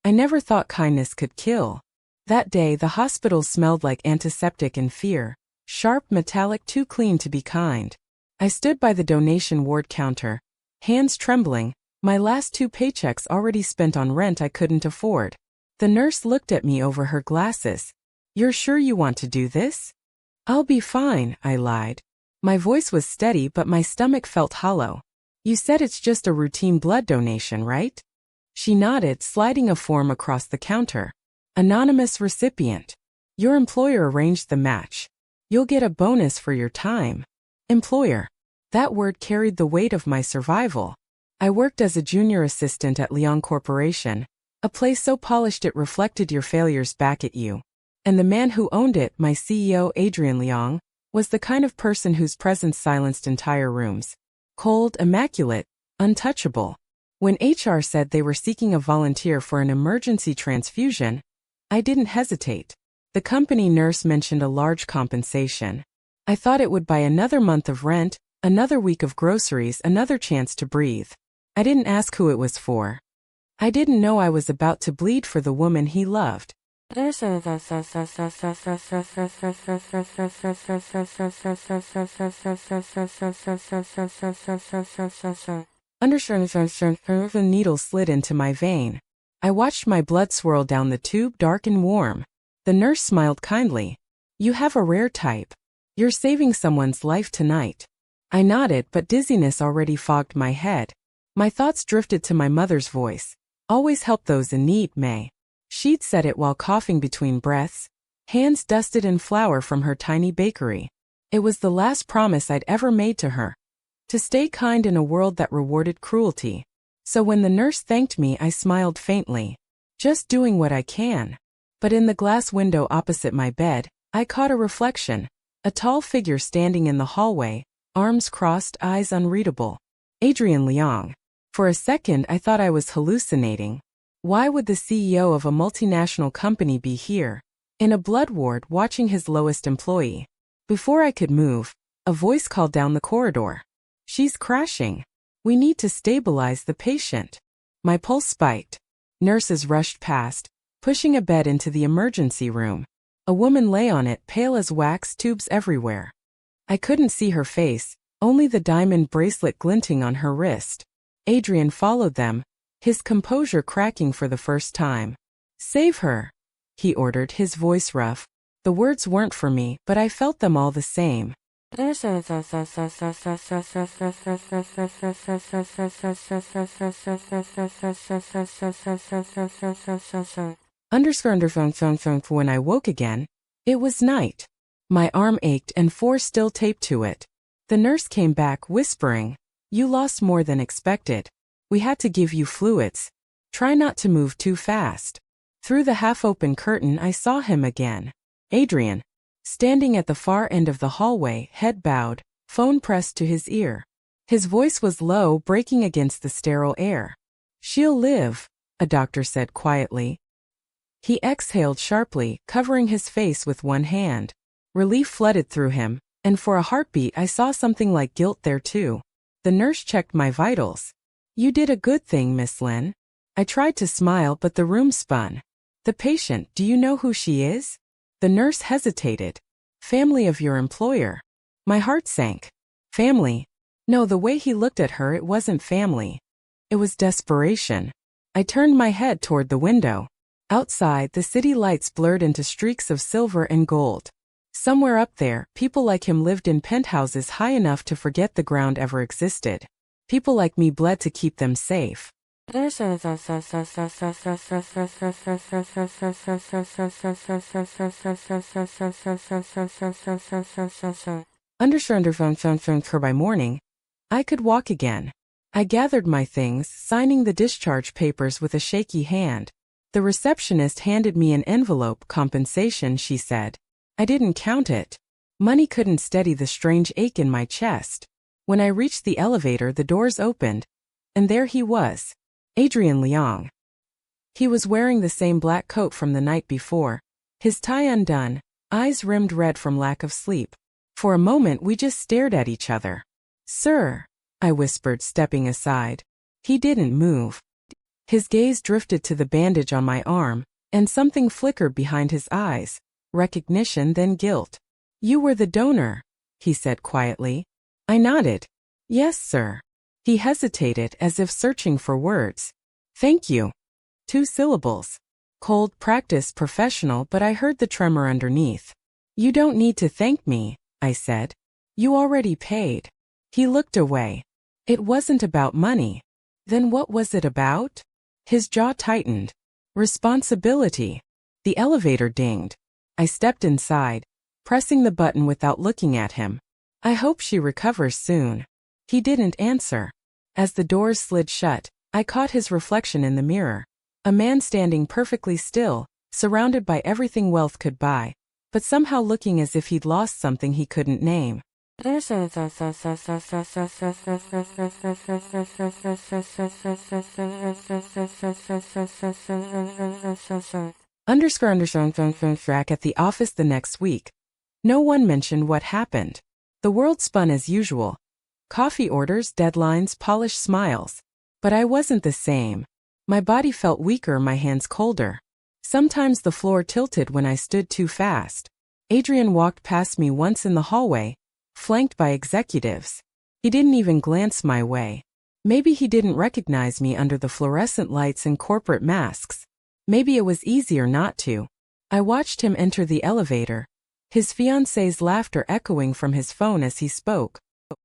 I never thought kindness could kill. That day the hospital smelled like antiseptic and fear, sharp, metallic, too clean to be kind. I stood by the donation ward counter, hands trembling, my last 2 paychecks already spent on rent I couldn't afford. The nurse looked at me over her glasses. "You're sure you want to do this?" "I'll be fine," I lied. My voice was steady but my stomach felt hollow. "You said it's just a routine blood donation, right?" She nodded, sliding a form across the counter. "Anonymous recipient. Your employer arranged the match. You'll get a bonus for your time." Employer. That word carried the weight of my survival. I worked as a junior assistant at Leon Corporation, a place so polished it reflected your failures back at you. And the man who owned it, my CEO Adrian Leong, was the kind of person whose presence silenced entire rooms. Cold, immaculate, untouchable. When HR said they were seeking a volunteer for an emergency transfusion, I didn't hesitate. The company nurse mentioned a large compensation. I thought it would buy another month of rent, another week of groceries, another chance to breathe. I didn't ask who it was for. I didn't know I was about to bleed for the woman he loved. The needle slid into my vein. I watched my blood swirl down the tube, dark and warm. The nurse smiled kindly. "You have a rare type. You're saving someone's life tonight." I nodded, but dizziness already fogged my head. My thoughts drifted to my mother's voice. "Always help those in need, May." She'd said it while coughing between breaths, hands dusted in flour from her tiny bakery. It was the last promise I'd ever made to her. To stay kind in a world that rewarded cruelty. So when the nurse thanked me, I smiled faintly. Just doing what I can. But in the glass window opposite my bed, I caught a reflection. A tall figure standing in the hallway, arms crossed, eyes unreadable. Adrian Leong. For a second I thought I was hallucinating. Why would the CEO of a multinational company be here, in a blood ward, watching his lowest employee? Before I could move, a voice called down the corridor. "She's crashing. We need to stabilize the patient." My pulse spiked. Nurses rushed past, pushing a bed into the emergency room. A woman lay on it, pale as wax, tubes everywhere. I couldn't see her face, only the diamond bracelet glinting on her wrist. Adrian followed them, his composure cracking for the first time. "Save her," he ordered, his voice rough. The words weren't for me, but I felt them all the same. When I woke again, it was night. My arm ached and 4 still taped to it. The nurse came back, whispering, "You lost more than expected. We had to give you fluids. Try not to move too fast." Through the half-open curtain I saw him again. Adrian. Standing at the far end of the hallway, head bowed, phone pressed to his ear. His voice was low, breaking against the sterile air. "She'll live," a doctor said quietly. He exhaled sharply, covering his face with one hand. Relief flooded through him, and for a heartbeat I saw something like guilt there too. The nurse checked my vitals. "You did a good thing, Miss Lin." I tried to smile, but the room spun. "The patient, do you know who she is?" The nurse hesitated. "Family of your employer." My heart sank. Family? No, the way he looked at her, it wasn't family. It was desperation. I turned my head toward the window. Outside, the city lights blurred into streaks of silver and gold. Somewhere up there, people like him lived in penthouses high enough to forget the ground ever existed. People like me bled to keep them safe. By morning, I could walk again. I gathered my things, signing the discharge papers with a shaky hand. The receptionist handed me an envelope. "Compensation," she said. I didn't count it. Money couldn't steady the strange ache in my chest. When I reached the elevator, the doors opened, and there he was. Adrian Leong. He was wearing the same black coat from the night before, his tie undone, eyes rimmed red from lack of sleep. For a moment we just stared at each other. "Sir," I whispered, stepping aside. He didn't move. His gaze drifted to the bandage on my arm, and something flickered behind his eyes. Recognition, then guilt. "You were the donor," he said quietly. I nodded. "Yes, sir." He hesitated as if searching for words. "Thank you." 2 syllables. Cold, practiced, professional, but I heard the tremor underneath. "You don't need to thank me," I said. "You already paid." He looked away. It wasn't about money. Then what was it about? His jaw tightened. Responsibility. The elevator dinged. I stepped inside, pressing the button without looking at him. I hope she recovers soon. He didn't answer. As the doors slid shut, I caught his reflection in the mirror. A man standing perfectly still, surrounded by everything wealth could buy, but somehow looking as if he'd lost something he couldn't name. Track at the office the next week. No one mentioned what happened. The world spun as usual. Coffee orders, deadlines, polished smiles. But I wasn't the same. My body felt weaker, my hands colder. Sometimes the floor tilted when I stood too fast. Adrian walked past me once in the hallway, flanked by executives. He didn't even glance my way. Maybe he didn't recognize me under the fluorescent lights and corporate masks. Maybe it was easier not to. I watched him enter the elevator, his fiancée's laughter echoing from his phone as he spoke.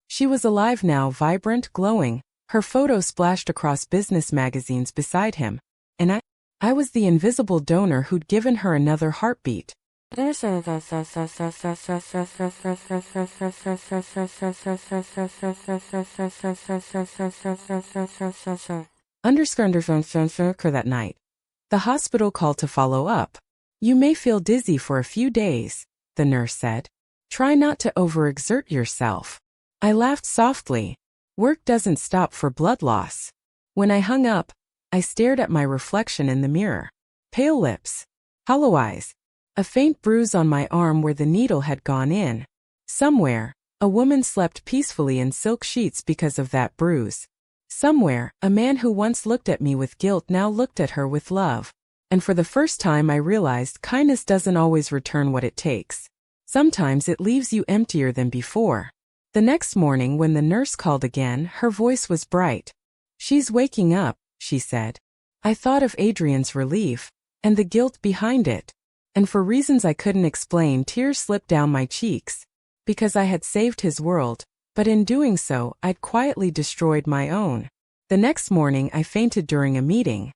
She was alive now, vibrant, glowing, her photo splashed across business magazines beside him. And I was the invisible donor who'd given her another heartbeat. That night. The hospital called to follow up. "You may feel dizzy for a few days," the nurse said. "Try not to overexert yourself." I laughed softly. Work doesn't stop for blood loss. When I hung up, I stared at my reflection in the mirror. Pale lips. Hollow eyes. A faint bruise on my arm where the needle had gone in. Somewhere, a woman slept peacefully in silk sheets because of that bruise. Somewhere, a man who once looked at me with guilt now looked at her with love. And for the first time I realized kindness doesn't always return what it takes. Sometimes it leaves you emptier than before. The next morning when the nurse called again, her voice was bright. "She's waking up," she said. I thought of Adrian's relief, and the guilt behind it. And for reasons I couldn't explain, tears slipped down my cheeks. Because I had saved his world, but in doing so, I'd quietly destroyed my own. The next morning I fainted during a meeting.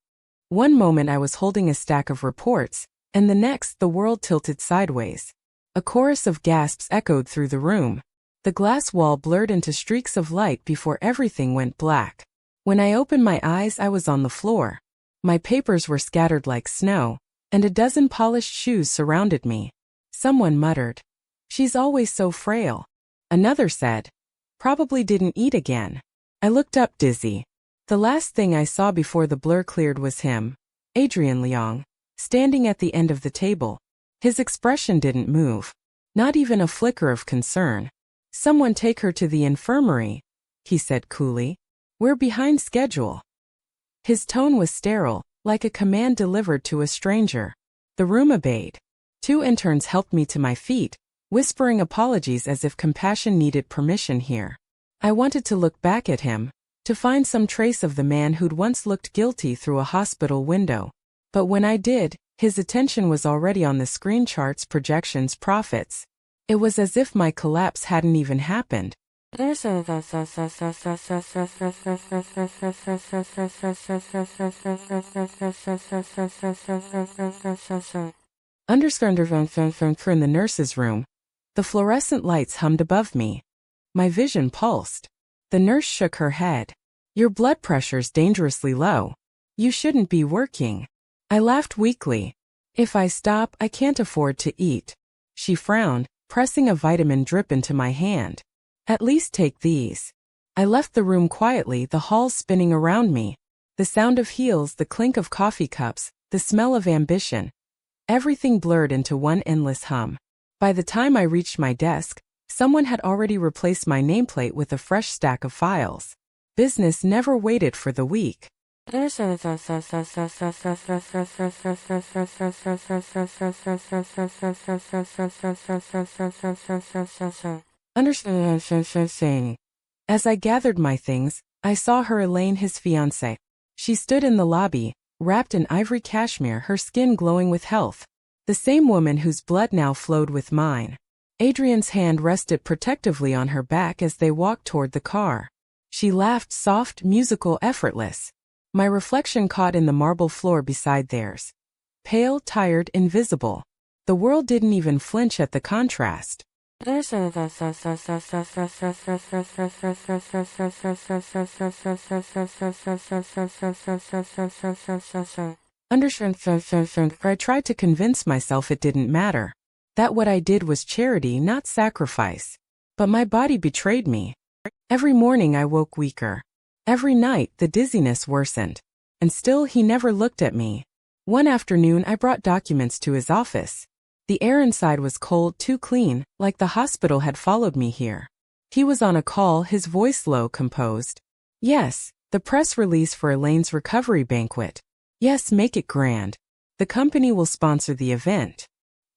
One moment I was holding a stack of reports, and the next the world tilted sideways. A chorus of gasps echoed through the room. The glass wall blurred into streaks of light before everything went black. When I opened my eyes, I was on the floor. My papers were scattered like snow, and a dozen polished shoes surrounded me. Someone muttered, "She's always so frail." Another said, "Probably didn't eat again." I looked up, dizzy. The last thing I saw before the blur cleared was him, Adrian Leong, standing at the end of the table. His expression didn't move. Not even a flicker of concern. "Someone take her to the infirmary," he said coolly. "We're behind schedule." His tone was sterile, like a command delivered to a stranger. The room obeyed. 2 interns helped me to my feet, whispering apologies as if compassion needed permission here. I wanted to look back at him, to find some trace of the man who'd once looked guilty through a hospital window. But when I did, his attention was already on the screen, charts, projections, profits. It was as if my collapse hadn't even happened. In the nurse's room, the fluorescent lights hummed above me. My vision pulsed. The nurse shook her head. "Your blood pressure's dangerously low. You shouldn't be working." I laughed weakly. "If I stop, I can't afford to eat." She frowned, pressing a vitamin drip into my hand. "At least take these." I left the room quietly, the halls spinning around me. The sound of heels, the clink of coffee cups, the smell of ambition. Everything blurred into one endless hum. By the time I reached my desk, someone had already replaced my nameplate with a fresh stack of files. Business never waited for the weak. Understanding. As I gathered my things, I saw her, Elaine, his fiancée. She stood in the lobby, wrapped in ivory cashmere, her skin glowing with health. The same woman whose blood now flowed with mine. Adrian's hand rested protectively on her back as they walked toward the car. She laughed, soft, musical, effortless. My reflection caught in the marble floor beside theirs. Pale, tired, invisible. The world didn't even flinch at the contrast. I tried to convince myself it didn't matter. That what I did was charity, not sacrifice. But my body betrayed me. Every morning I woke weaker. Every night the dizziness worsened. And still he never looked at me. One afternoon I brought documents to his office. The air inside was cold, too clean, like the hospital had followed me here. He was on a call, his voice low, composed. Yes, the press release for Elaine's recovery banquet. Yes, make it grand. The company will sponsor the event.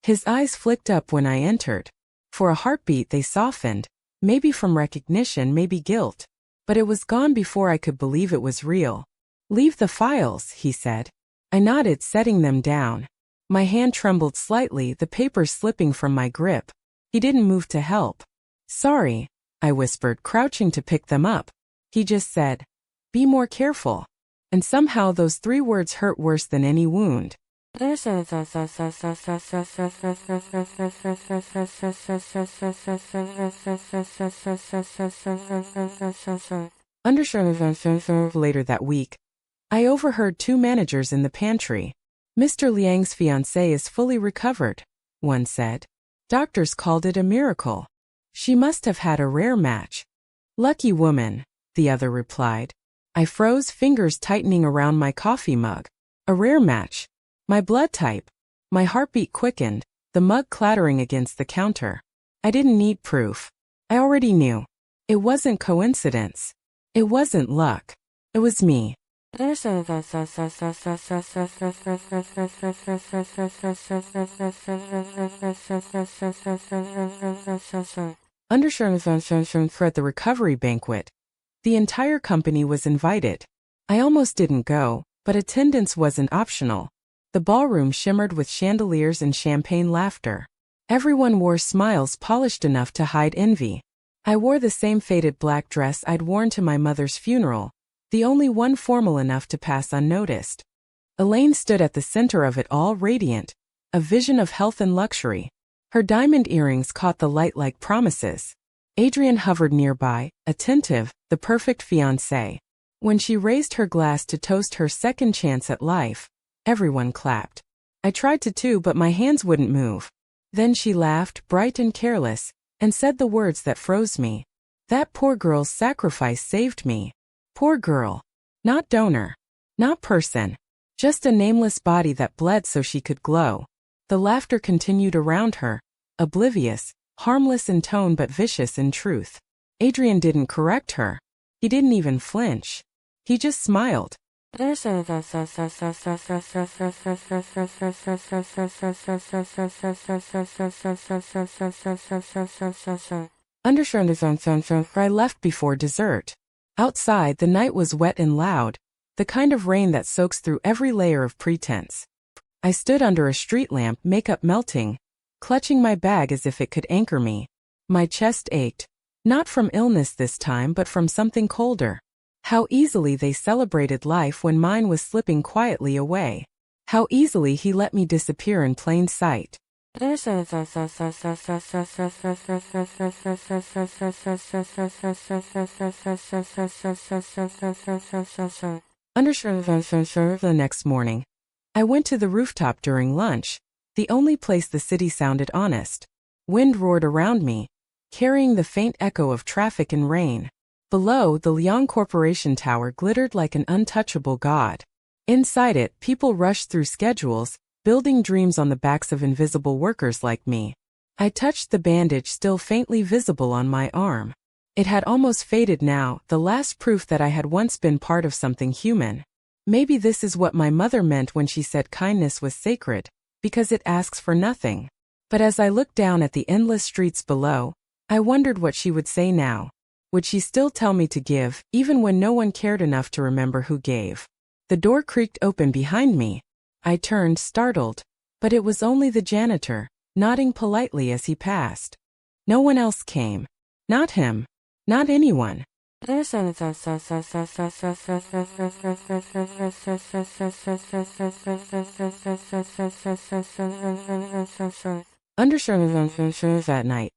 His eyes flicked up when I entered. For a heartbeat they softened, maybe from recognition, maybe guilt. But it was gone before I could believe it was real. Leave the files, he said. I nodded, setting them down. My hand trembled slightly, the papers slipping from my grip. He didn't move to help. Sorry, I whispered, crouching to pick them up. He just said, be more careful. And somehow those 3 words hurt worse than any wound. Later that week, I overheard 2 managers in the pantry. Mr. Liang's fiancée is fully recovered, one said. Doctors called it a miracle. She must have had a rare match. Lucky woman, the other replied. I froze, fingers tightening around my coffee mug. A rare match. My blood type. My heartbeat quickened, the mug clattering against the counter. I didn't need proof. I already knew. It wasn't coincidence. It wasn't luck. It was me. At the recovery banquet. The entire company was invited. I almost didn't go, but attendance wasn't optional. The ballroom shimmered with chandeliers and champagne laughter. Everyone wore smiles polished enough to hide envy. I wore the same faded black dress I'd worn to my mother's funeral, the only one formal enough to pass unnoticed. Elaine stood at the center of it all, radiant, a vision of health and luxury. Her diamond earrings caught the light like promises. Adrian hovered nearby, attentive, the perfect fiancé. When she raised her glass to toast her second chance at life, everyone clapped. I tried to too, but my hands wouldn't move. Then she laughed, bright and careless, and said the words that froze me. That poor girl's sacrifice saved me. Poor girl. Not donor. Not person. Just a nameless body that bled so she could glow. The laughter continued around her, oblivious, harmless in tone but vicious in truth. Adrian didn't correct her. He didn't even flinch. He just smiled. I left before dessert. Outside, the night was wet and loud, the kind of rain that soaks through every layer of pretense. I stood under a street lamp, makeup melting, clutching my bag as if it could anchor me. My chest ached, not from illness this time but from something colder. How easily they celebrated life when mine was slipping quietly away. How easily he let me disappear in plain sight. The next morning, I went to the rooftop during lunch, the only place the city sounded honest. Wind roared around me, carrying the faint echo of traffic and rain. Below, the Liang Corporation Tower glittered like an untouchable god. Inside it, people rushed through schedules, building dreams on the backs of invisible workers like me. I touched the bandage still faintly visible on my arm. It had almost faded now, the last proof that I had once been part of something human. Maybe this is what my mother meant when she said kindness was sacred, because it asks for nothing. But as I looked down at the endless streets below, I wondered what she would say now. Would she still tell me to give, even when no one cared enough to remember who gave? The door creaked open behind me. I turned, startled, but it was only the janitor, nodding politely as he passed. No one else came. Not him. Not anyone. That night,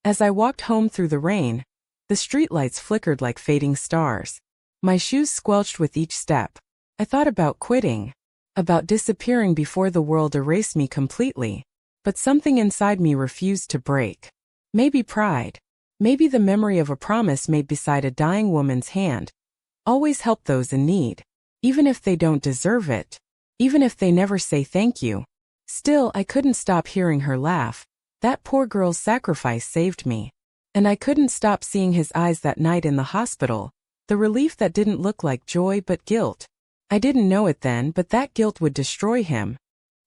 as I walked home through the rain, the streetlights flickered like fading stars. My shoes squelched with each step. I thought about quitting, about disappearing before the world erased me completely, but something inside me refused to break. Maybe pride. Maybe the memory of a promise made beside a dying woman's hand. Always help those in need, even if they don't deserve it, even if they never say thank you. Still, I couldn't stop hearing her laugh. That poor girl's sacrifice saved me. And I couldn't stop seeing his eyes that night in the hospital, the relief that didn't look like joy but guilt. I didn't know it then, but that guilt would destroy him.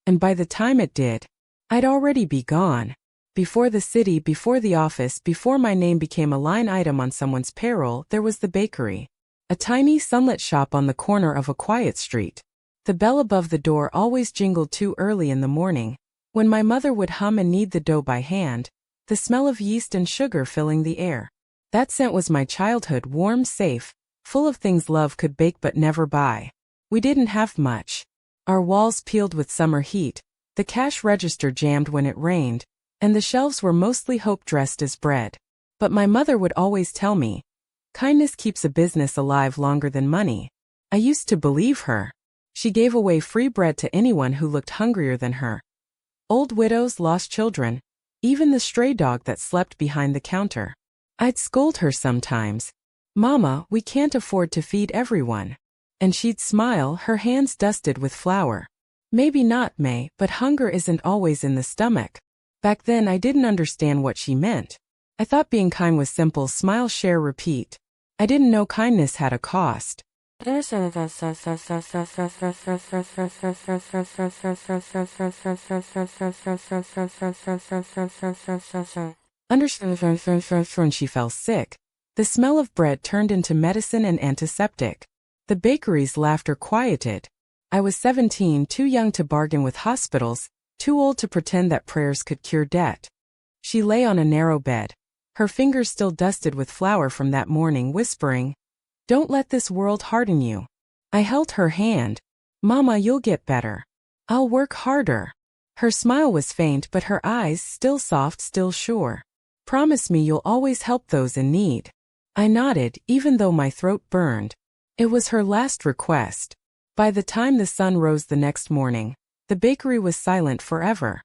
And by the time it did, I'd already be gone. Before the city, before the office, before my name became a line item on someone's payroll, there was the bakery. A tiny sunlit shop on the corner of a quiet street. The bell above the door always jingled too early in the morning, when my mother would hum and knead the dough by hand, the smell of yeast and sugar filling the air. That scent was my childhood, warm, safe, full of things love could bake but never buy. We didn't have much. Our walls peeled with summer heat, the cash register jammed when it rained, and the shelves were mostly hope dressed as bread. But my mother would always tell me, kindness keeps a business alive longer than money. I used to believe her. She gave away free bread to anyone who looked hungrier than her. Old widows, lost children, even the stray dog that slept behind the counter. I'd scold her sometimes. Mama, we can't afford to feed everyone. And she'd smile, her hands dusted with flour. Maybe not, May, but hunger isn't always in the stomach. Back then I didn't understand what she meant. I thought being kind was simple: smile, share, repeat. I didn't know kindness had a cost. When she fell sick, the smell of bread turned into medicine and antiseptic. The bakery's laughter quieted. I was 17, too young to bargain with hospitals, too old to pretend that prayers could cure debt. She lay on a narrow bed, her fingers still dusted with flour from that morning, whispering, "Don't let this world harden you." I held her hand. "Mama, you'll get better. I'll work harder." Her smile was faint, but her eyes, still soft, still sure. "Promise me you'll always help those in need." I nodded, even though my throat burned. It was her last request. By the time the sun rose the next morning, the bakery was silent forever.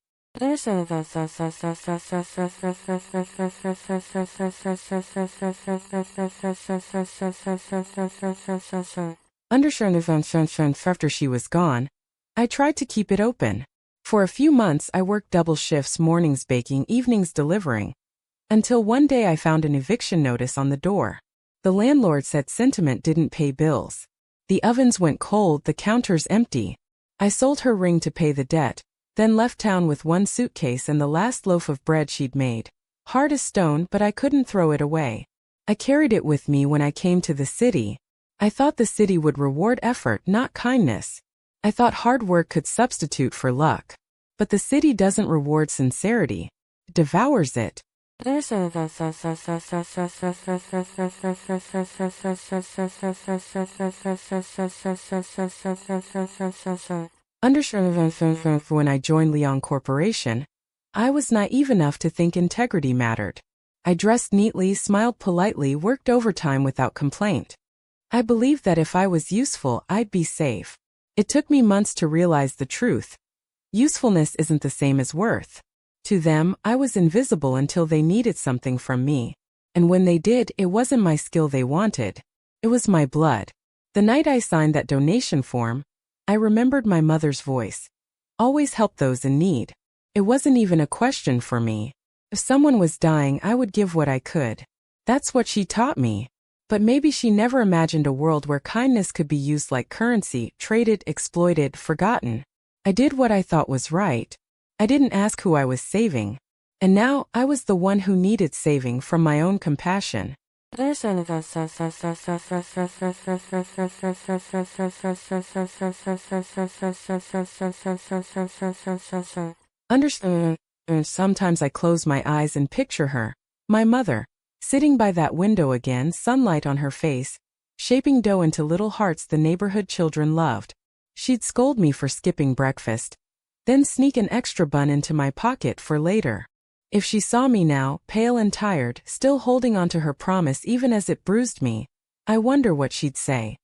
After she was gone, I tried to keep it open. For a few months I worked double shifts, mornings baking, evenings delivering. Until one day I found an eviction notice on the door. The landlord said sentiment didn't pay bills. The ovens went cold, the counters empty. I sold her ring to pay the debt, then left town with one suitcase and the last loaf of bread she'd made. Hard as stone, but I couldn't throw it away. I carried it with me when I came to the city. I thought the city would reward effort, not kindness. I thought hard work could substitute for luck. But the city doesn't reward sincerity. It devours it. When I joined Leon Corporation, I was naive enough to think integrity mattered. I dressed neatly, smiled politely, worked overtime without complaint. I believed that if I was useful, I'd be safe. It took me months to realize the truth. Usefulness isn't the same as worth. To them, I was invisible until they needed something from me. And when they did, it wasn't my skill they wanted. It was my blood. The night I signed that donation form, I remembered my mother's voice. Always help those in need. It wasn't even a question for me. If someone was dying, I would give what I could. That's what she taught me. But maybe she never imagined a world where kindness could be used like currency, traded, exploited, forgotten. I did what I thought was right. I didn't ask who I was saving. And now, I was the one who needed saving from my own compassion. Understand? Sometimes I close my eyes and picture her, my mother, sitting by that window again, sunlight on her face, shaping dough into little hearts the neighborhood children loved. She'd scold me for skipping breakfast, then sneak an extra bun into my pocket for later. If she saw me now, pale and tired, still holding on to her promise even as it bruised me, I wonder what she'd say.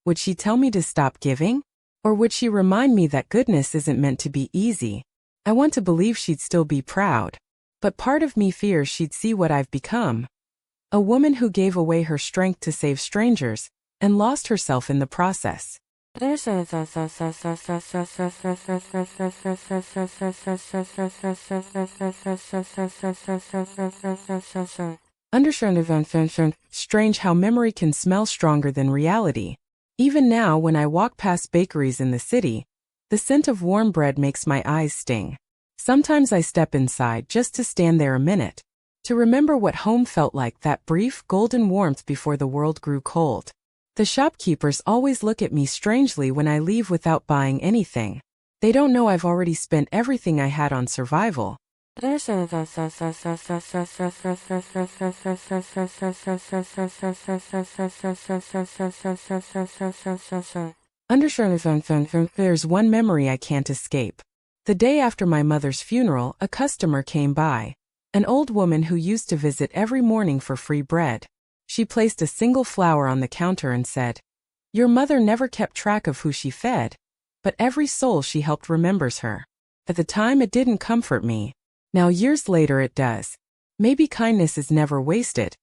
Would she tell me to stop giving? Or would she remind me that goodness isn't meant to be easy? I want to believe she'd still be proud. But part of me fears she'd see what I've become. A woman who gave away her strength to save strangers, and lost herself in the process. Strange how memory can smell stronger than reality. Even now when I walk past bakeries in the city, the scent of warm bread makes my eyes sting. Sometimes I step inside just to stand there a minute, to remember what home felt like, that brief, golden warmth before the world grew cold. The shopkeepers always look at me strangely when I leave without buying anything. They don't know I've already spent everything I had on survival. There's one memory I can't escape. The day after my mother's funeral, a customer came by. An old woman who used to visit every morning for free bread. She placed a single flower on the counter and said, "Your mother never kept track of who she fed, but every soul she helped remembers her." At the time it didn't comfort me. Now years later it does. Maybe kindness is never wasted.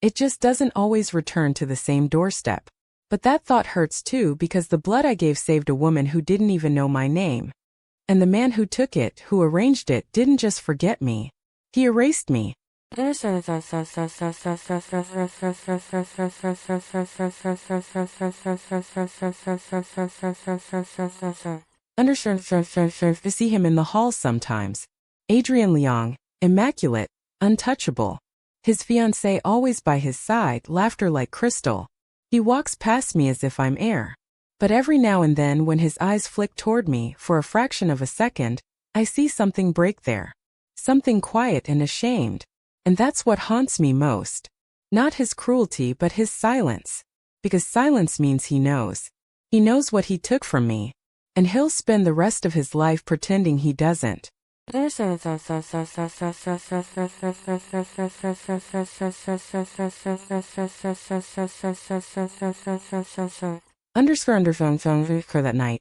It just doesn't always return to the same doorstep. But that thought hurts too, because the blood I gave saved a woman who didn't even know my name. And the man who took it, who arranged it, didn't just forget me. He erased me. To see him in the hall sometimes. Adrian Leong, immaculate, untouchable. His fiancée always by his side, laughter like crystal. He walks past me as if I'm air. But every now and then when his eyes flick toward me for a fraction of a second, I see something break there. Something quiet and ashamed. And that's what haunts me most. Not his cruelty but his silence. Because silence means he knows. He knows what he took from me. And he'll spend the rest of his life pretending he doesn't. For that night,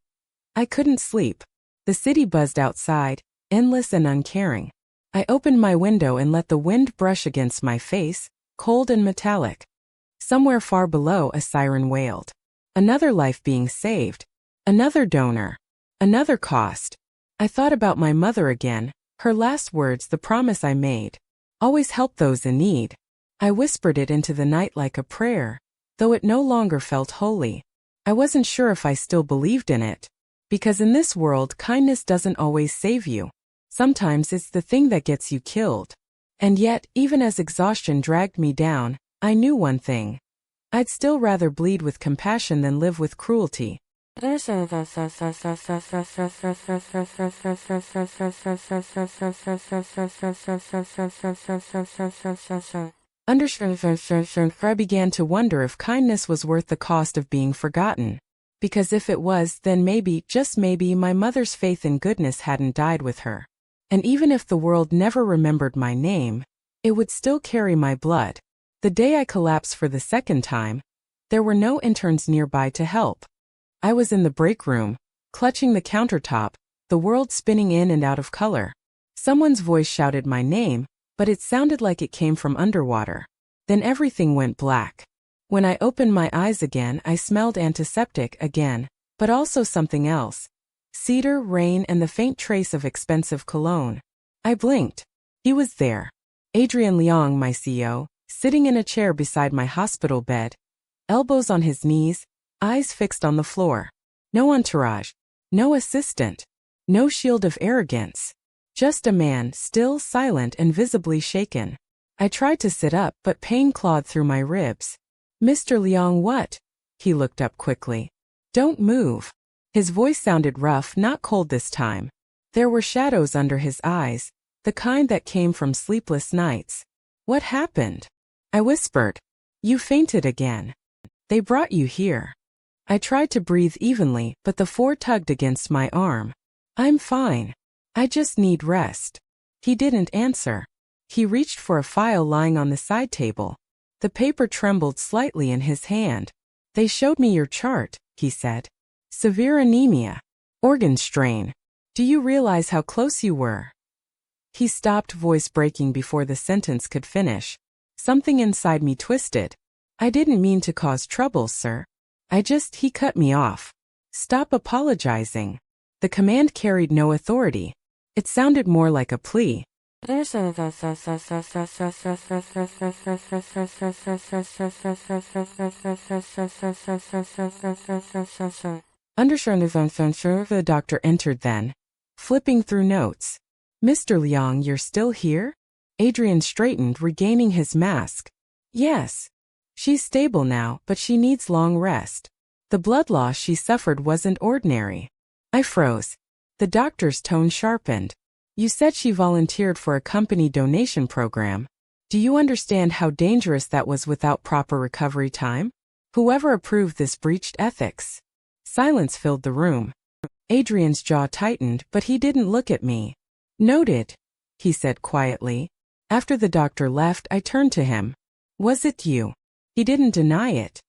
I couldn't sleep. The city buzzed outside, endless and uncaring. I opened my window and let the wind brush against my face, cold and metallic. Somewhere far below, a siren wailed. Another life being saved. Another donor. Another cost. I thought about my mother again, her last words, the promise I made. Always help those in need. I whispered it into the night like a prayer, though it no longer felt holy. I wasn't sure if I still believed in it. Because in this world, kindness doesn't always save you. Sometimes it's the thing that gets you killed. And yet, even as exhaustion dragged me down, I knew one thing. I'd still rather bleed with compassion than live with cruelty. I began to wonder if kindness was worth the cost of being forgotten. Because if it was, then maybe, just maybe, my mother's faith in goodness hadn't died with her. And even if the world never remembered my name, it would still carry my blood. The day I collapsed for the second time, there were no interns nearby to help. I was in the break room, clutching the countertop, the world spinning in and out of color. Someone's voice shouted my name, but it sounded like it came from underwater. Then everything went black. When I opened my eyes again, I smelled antiseptic again, but also something else. Cedar, rain, and the faint trace of expensive cologne. I blinked. He was there. Adrian Leong, my CEO, sitting in a chair beside my hospital bed, elbows on his knees, eyes fixed on the floor. No entourage, no assistant, no shield of arrogance. Just a man, still, silent, and visibly shaken. I tried to sit up, but pain clawed through my ribs. Mr. Liang, what? He looked up quickly. Don't move. His voice sounded rough, not cold this time. There were shadows under his eyes, the kind that came from sleepless nights. What happened? I whispered. You fainted again. They brought you here. I tried to breathe evenly, but the four tugged against my arm. I'm fine. I just need rest. He didn't answer. He reached for a file lying on the side table. The paper trembled slightly in his hand. They showed me your chart, he said. Severe anemia. Organ strain. Do you realize how close you were? He stopped, voice breaking before the sentence could finish. Something inside me twisted. I didn't mean to cause trouble, sir. He cut me off. Stop apologizing. The command carried no authority. It sounded more like a plea. The doctor entered then, flipping through notes. Mr. Liang, you're still here? Adrian straightened, regaining his mask. Yes. She's stable now, but she needs long rest. The blood loss she suffered wasn't ordinary. I froze. The doctor's tone sharpened. You said she volunteered for a company donation program. Do you understand how dangerous that was without proper recovery time? Whoever approved this breached ethics. Silence filled the room. Adrian's jaw tightened, but he didn't look at me. Noted, he said quietly. After the doctor left, I turned to him. Was it you? He didn't deny it.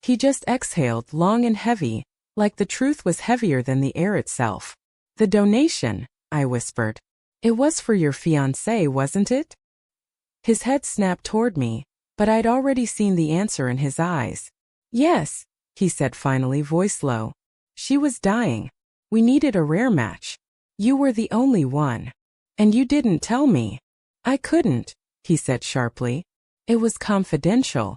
He just exhaled, long and heavy, like the truth was heavier than the air itself. The donation, I whispered. It was for your fiancée, wasn't it? His head snapped toward me, but I'd already seen the answer in his eyes. Yes, he said finally, voice low. She was dying. We needed a rare match. You were the only one. And you didn't tell me. I couldn't, he said sharply. It was confidential.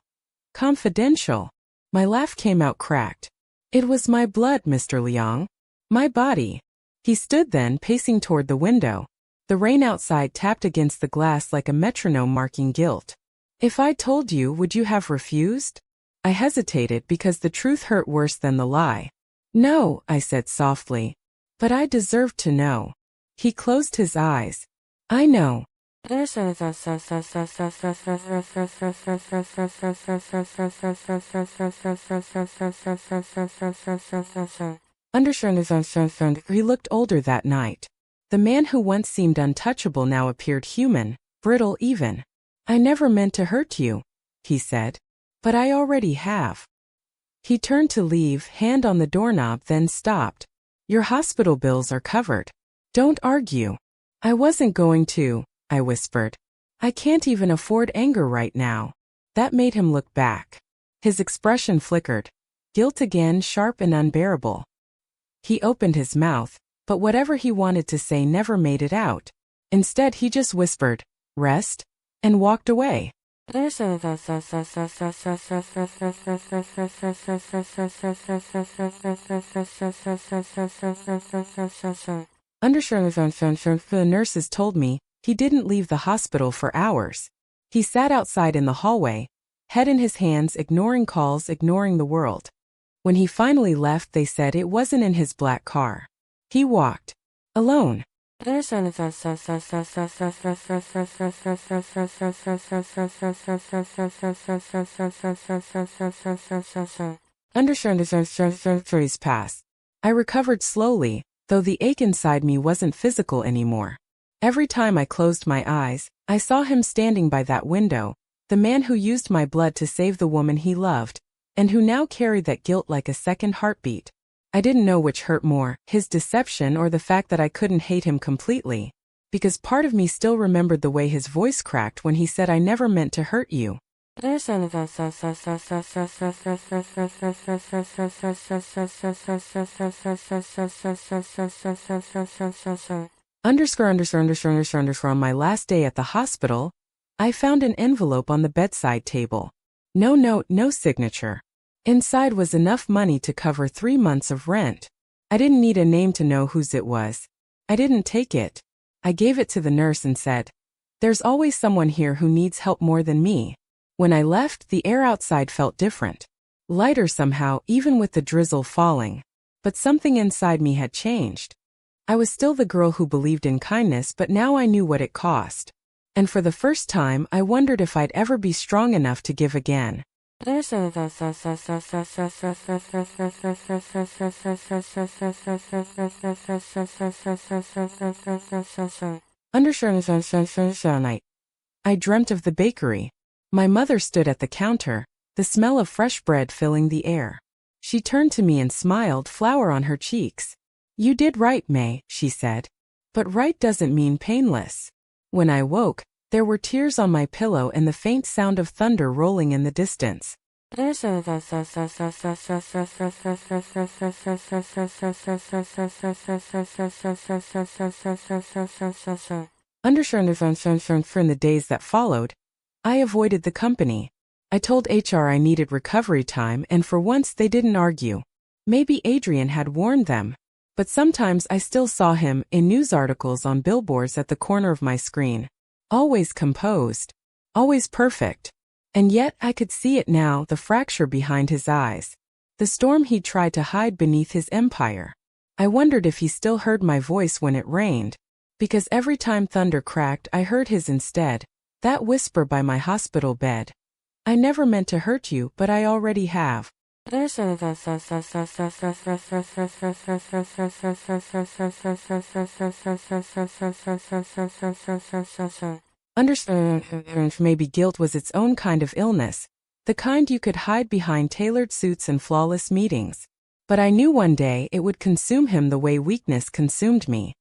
Confidential. My laugh came out cracked. It was my blood, Mr. Liang. My body. He stood then, pacing toward the window. The rain outside tapped against the glass like a metronome marking guilt. If I told you, would you have refused? I hesitated because the truth hurt worse than the lie. No, I said softly. But I deserved to know. He closed his eyes. I know. He looked older that night. The man who once seemed untouchable now appeared human, brittle even. I never meant to hurt you, he said. But I already have. He turned to leave, hand on the doorknob, then stopped. Your hospital bills are covered. Don't argue. I wasn't going to, I whispered. I can't even afford anger right now. That made him look back. His expression flickered. Guilt again, sharp and unbearable. He opened his mouth, but whatever he wanted to say never made it out. Instead, he just whispered, rest, and walked away. The nurses told me he didn't leave the hospital for hours. He sat outside in the hallway, head in his hands, ignoring calls, ignoring the world. When he finally left, they said it wasn't in his black car. He walked. Alone. Days passed. I recovered slowly, though the ache inside me wasn't physical anymore. Every time I closed my eyes, I saw him standing by that window, the man who used my blood to save the woman he loved, and who now carried that guilt like a second heartbeat. I didn't know which hurt more, his deception or the fact that I couldn't hate him completely, because part of me still remembered the way his voice cracked when he said, I never meant to hurt you. On my last day at the hospital, I found an envelope on the bedside table. No note, no signature. Inside was enough money to cover 3 months of rent. I didn't need a name to know whose it was. I didn't take it. I gave it to the nurse and said, "There's always someone here who needs help more than me." When I left, the air outside felt different. Lighter somehow, even with the drizzle falling. But something inside me had changed. I was still the girl who believed in kindness, but now I knew what it cost. And for the first time, I wondered if I'd ever be strong enough to give again. Night. I dreamt of the bakery. My mother stood at the counter, the smell of fresh bread filling the air. She turned to me and smiled, flour on her cheeks. "You did right, May," she said. "But right doesn't mean painless." When I woke, there were tears on my pillow and the faint sound of thunder rolling in the distance. In the days that followed, I avoided the company. I told HR I needed recovery time, and for once they didn't argue. Maybe Adrian had warned them. But sometimes I still saw him in news articles on billboards at the corner of my screen. Always composed. Always perfect. And yet I could see it now, the fracture behind his eyes. The storm he'd tried to hide beneath his empire. I wondered if he still heard my voice when it rained. Because every time thunder cracked, I heard his instead. That whisper by my hospital bed. "I never meant to hurt you, but I already have." Maybe guilt was its own kind of illness, the kind you could hide behind tailored suits and flawless meetings. But I knew one day it would consume him the way weakness consumed me.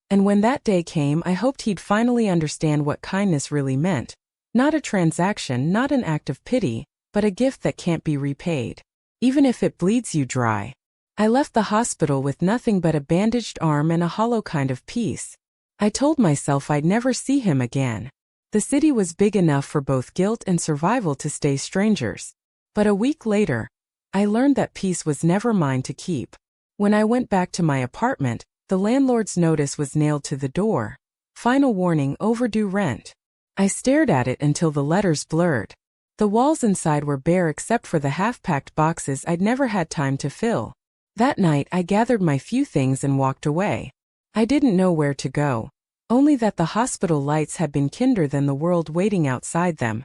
And when that day came, I hoped he'd finally understand what kindness really meant. Not a transaction, not an act of pity, but a gift that can't be repaid. Even if it bleeds you dry. I left the hospital with nothing but a bandaged arm and a hollow kind of peace. I told myself I'd never see him again. The city was big enough for both guilt and survival to stay strangers. But a week later, I learned that peace was never mine to keep. When I went back to my apartment, the landlord's notice was nailed to the door. Final warning, overdue rent. I stared at it until the letters blurred. The walls inside were bare except for the half-packed boxes I'd never had time to fill. That night I gathered my few things and walked away. I didn't know where to go. Only that the hospital lights had been kinder than the world waiting outside them.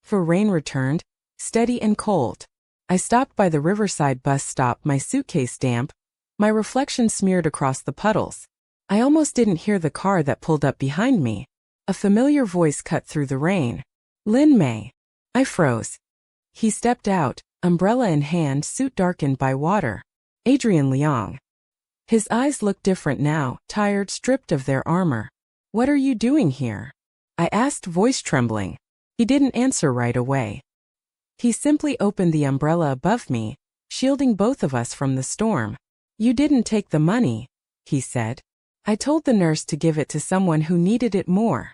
For rain returned, steady and cold. I stopped by the Riverside bus stop, my suitcase damp, my reflection smeared across the puddles. I almost didn't hear the car that pulled up behind me. A familiar voice cut through the rain. "Lin May." I froze. He stepped out, umbrella in hand, suit darkened by water. Adrian Leong. His eyes looked different now, tired, stripped of their armor. "What are you doing here?" I asked, voice trembling. He didn't answer right away. He simply opened the umbrella above me, shielding both of us from the storm. "You didn't take the money," he said. "I told the nurse to give it to someone who needed it more."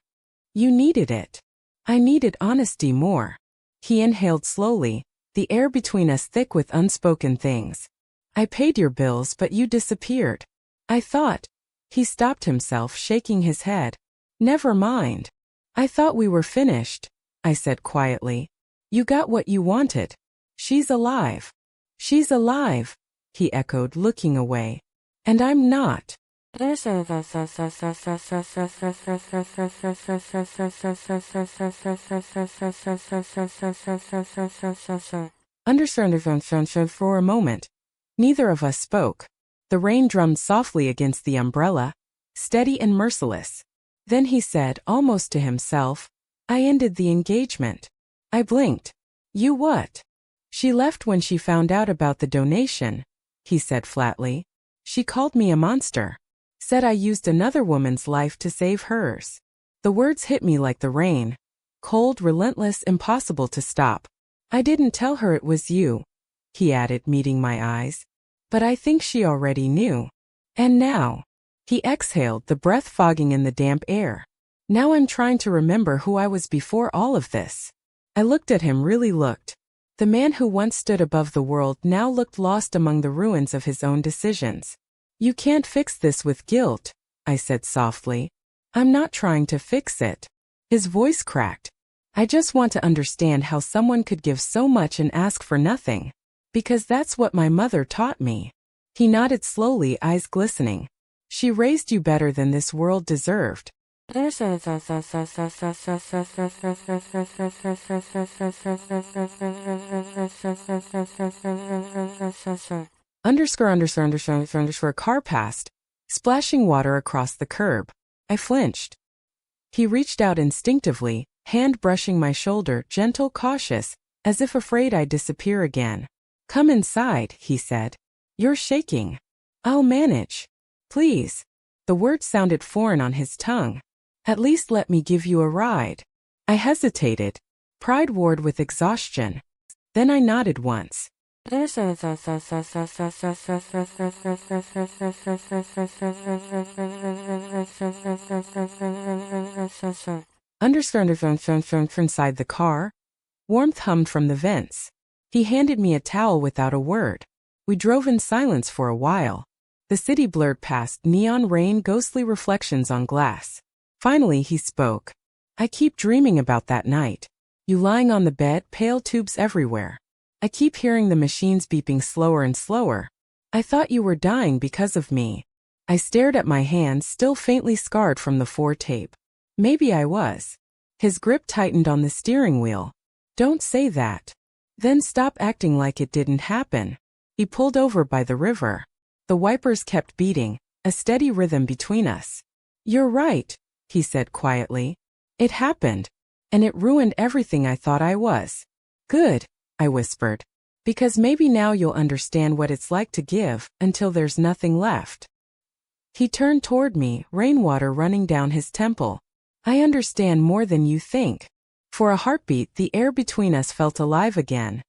"You needed it." "I needed honesty more." He inhaled slowly, the air between us thick with unspoken things. "I paid your bills, but you disappeared. I thought." He stopped himself, shaking his head. "Never mind. I thought we were finished," I said quietly. "You got what you wanted. She's alive." "She's alive," he echoed, looking away. "And I'm not." For a moment, neither of us spoke. The rain drummed softly against the umbrella, steady and merciless. Then he said, almost to himself, "I ended the engagement." I blinked. "You what?" "She left when she found out about the donation," he said flatly. "She called me a monster. Said I used another woman's life to save hers." The words hit me like the rain. Cold, relentless, impossible to stop. "I didn't tell her it was you," he added, meeting my eyes. "But I think she already knew." "And now?" He exhaled, the breath fogging in the damp air. Now I'm trying to remember who I was before all of this. I looked at him, really looked. The man who once stood above the world now looked lost among the ruins of his own decisions. You can't fix this with guilt, I said softly. I'm not trying to fix it. His voice cracked. I just want to understand how someone could give so much and ask for nothing. Because that's what my mother taught me. He nodded slowly, eyes glistening. She raised you better than this world deserved. A car passed, splashing water across the curb. I flinched. He reached out instinctively, hand brushing my shoulder, gentle, cautious, as if afraid I'd disappear again. Come inside, he said. You're shaking. I'll manage. Please. The word sounded foreign on his tongue. At least let me give you a ride. I hesitated. Pride warred with exhaustion. Then I nodded once. Inside the car. Warmth hummed from the vents. He handed me a towel without a word. We drove in silence for a while. The city blurred past, neon rain, ghostly reflections on glass. Finally he spoke. I keep dreaming about that night. You lying on the bed, pale tubes everywhere. I keep hearing the machines beeping slower and slower. I thought you were dying because of me. I stared at my hands, still faintly scarred from the 4 tape. Maybe I was. His grip tightened on the steering wheel. Don't say that. Then stop acting like it didn't happen. He pulled over by the river. The wipers kept beating, a steady rhythm between us. You're right, he said quietly. It happened. And it ruined everything I thought I was. Good, I whispered. Because maybe now you'll understand what it's like to give, until there's nothing left. He turned toward me, rainwater running down his temple. I understand more than you think. For a heartbeat, the air between us felt alive again.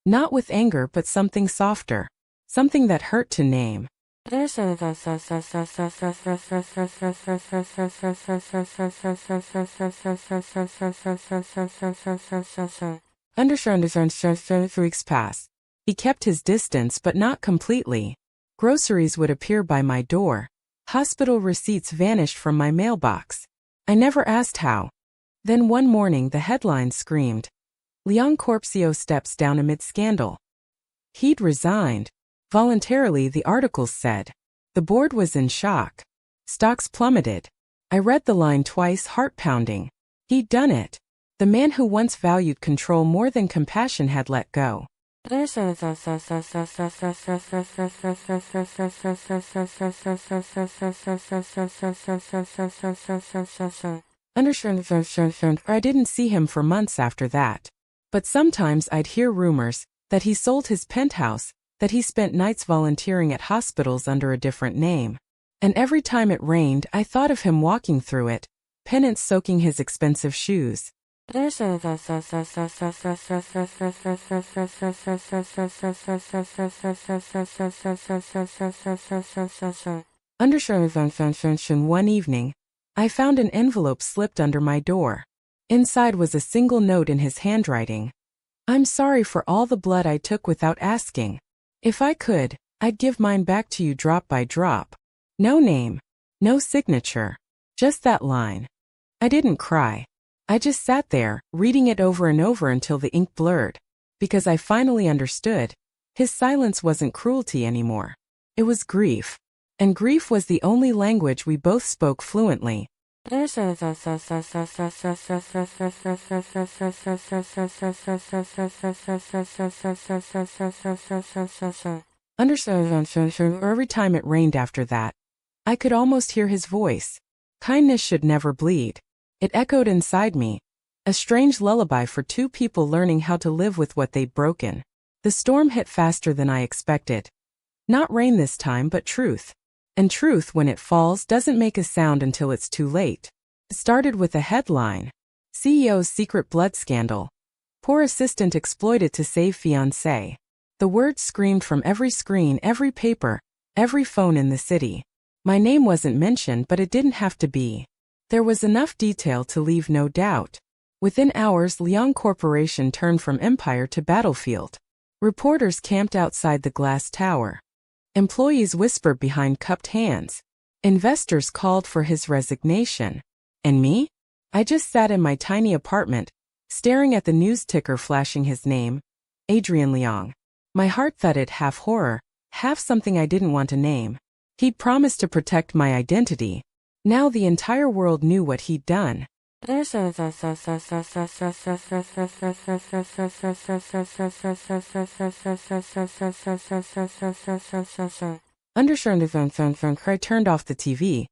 Not with anger, but something softer. Something that hurt to name. Weeks passed. He kept his distance, but not completely. Groceries would appear by my door. Hospital receipts vanished from my mailbox. I never asked how. Then one morning the headline screamed. Leon Corpsio steps down amid scandal. He'd resigned. Voluntarily, the articles said. The board was in shock. Stocks plummeted. I read the line twice, heart pounding. He'd done it. The man who once valued control more than compassion had let go. I didn't see him for months after that. But sometimes I'd hear rumors that he sold his penthouse, that he spent nights volunteering at hospitals under a different name. And every time it rained, I thought of him walking through it, penance soaking his expensive shoes. One evening, I found an envelope slipped under my door. Inside was a single note in his handwriting. I'm sorry for all the blood I took without asking. If I could, I'd give mine back to you drop by drop. No name, no signature, just that line. I didn't cry. I just sat there, reading it over and over until the ink blurred. Because I finally understood. His silence wasn't cruelty anymore. It was grief. And grief was the only language we both spoke fluently. Every time it rained after that, I could almost hear his voice. Kindness should never bleed. It echoed inside me, a strange lullaby for two people learning how to live with what they'd broken. The storm hit faster than I expected. Not rain this time, but truth. And truth, when it falls, doesn't make a sound until it's too late. It started with a headline. CEO's secret blood scandal. Poor assistant exploited to save fiancé. The words screamed from every screen, every paper, every phone in the city. My name wasn't mentioned, but it didn't have to be. There was enough detail to leave no doubt. Within hours, Liang Corporation turned from empire to battlefield. Reporters camped outside the glass tower. Employees whispered behind cupped hands. Investors called for his resignation. And me? I just sat in my tiny apartment, staring at the news ticker flashing his name, Adrian Liang. My heart thudded, half horror, half something I didn't want to name. He'd promised to protect my identity. Now the entire world knew what he'd done. I turned off the TV.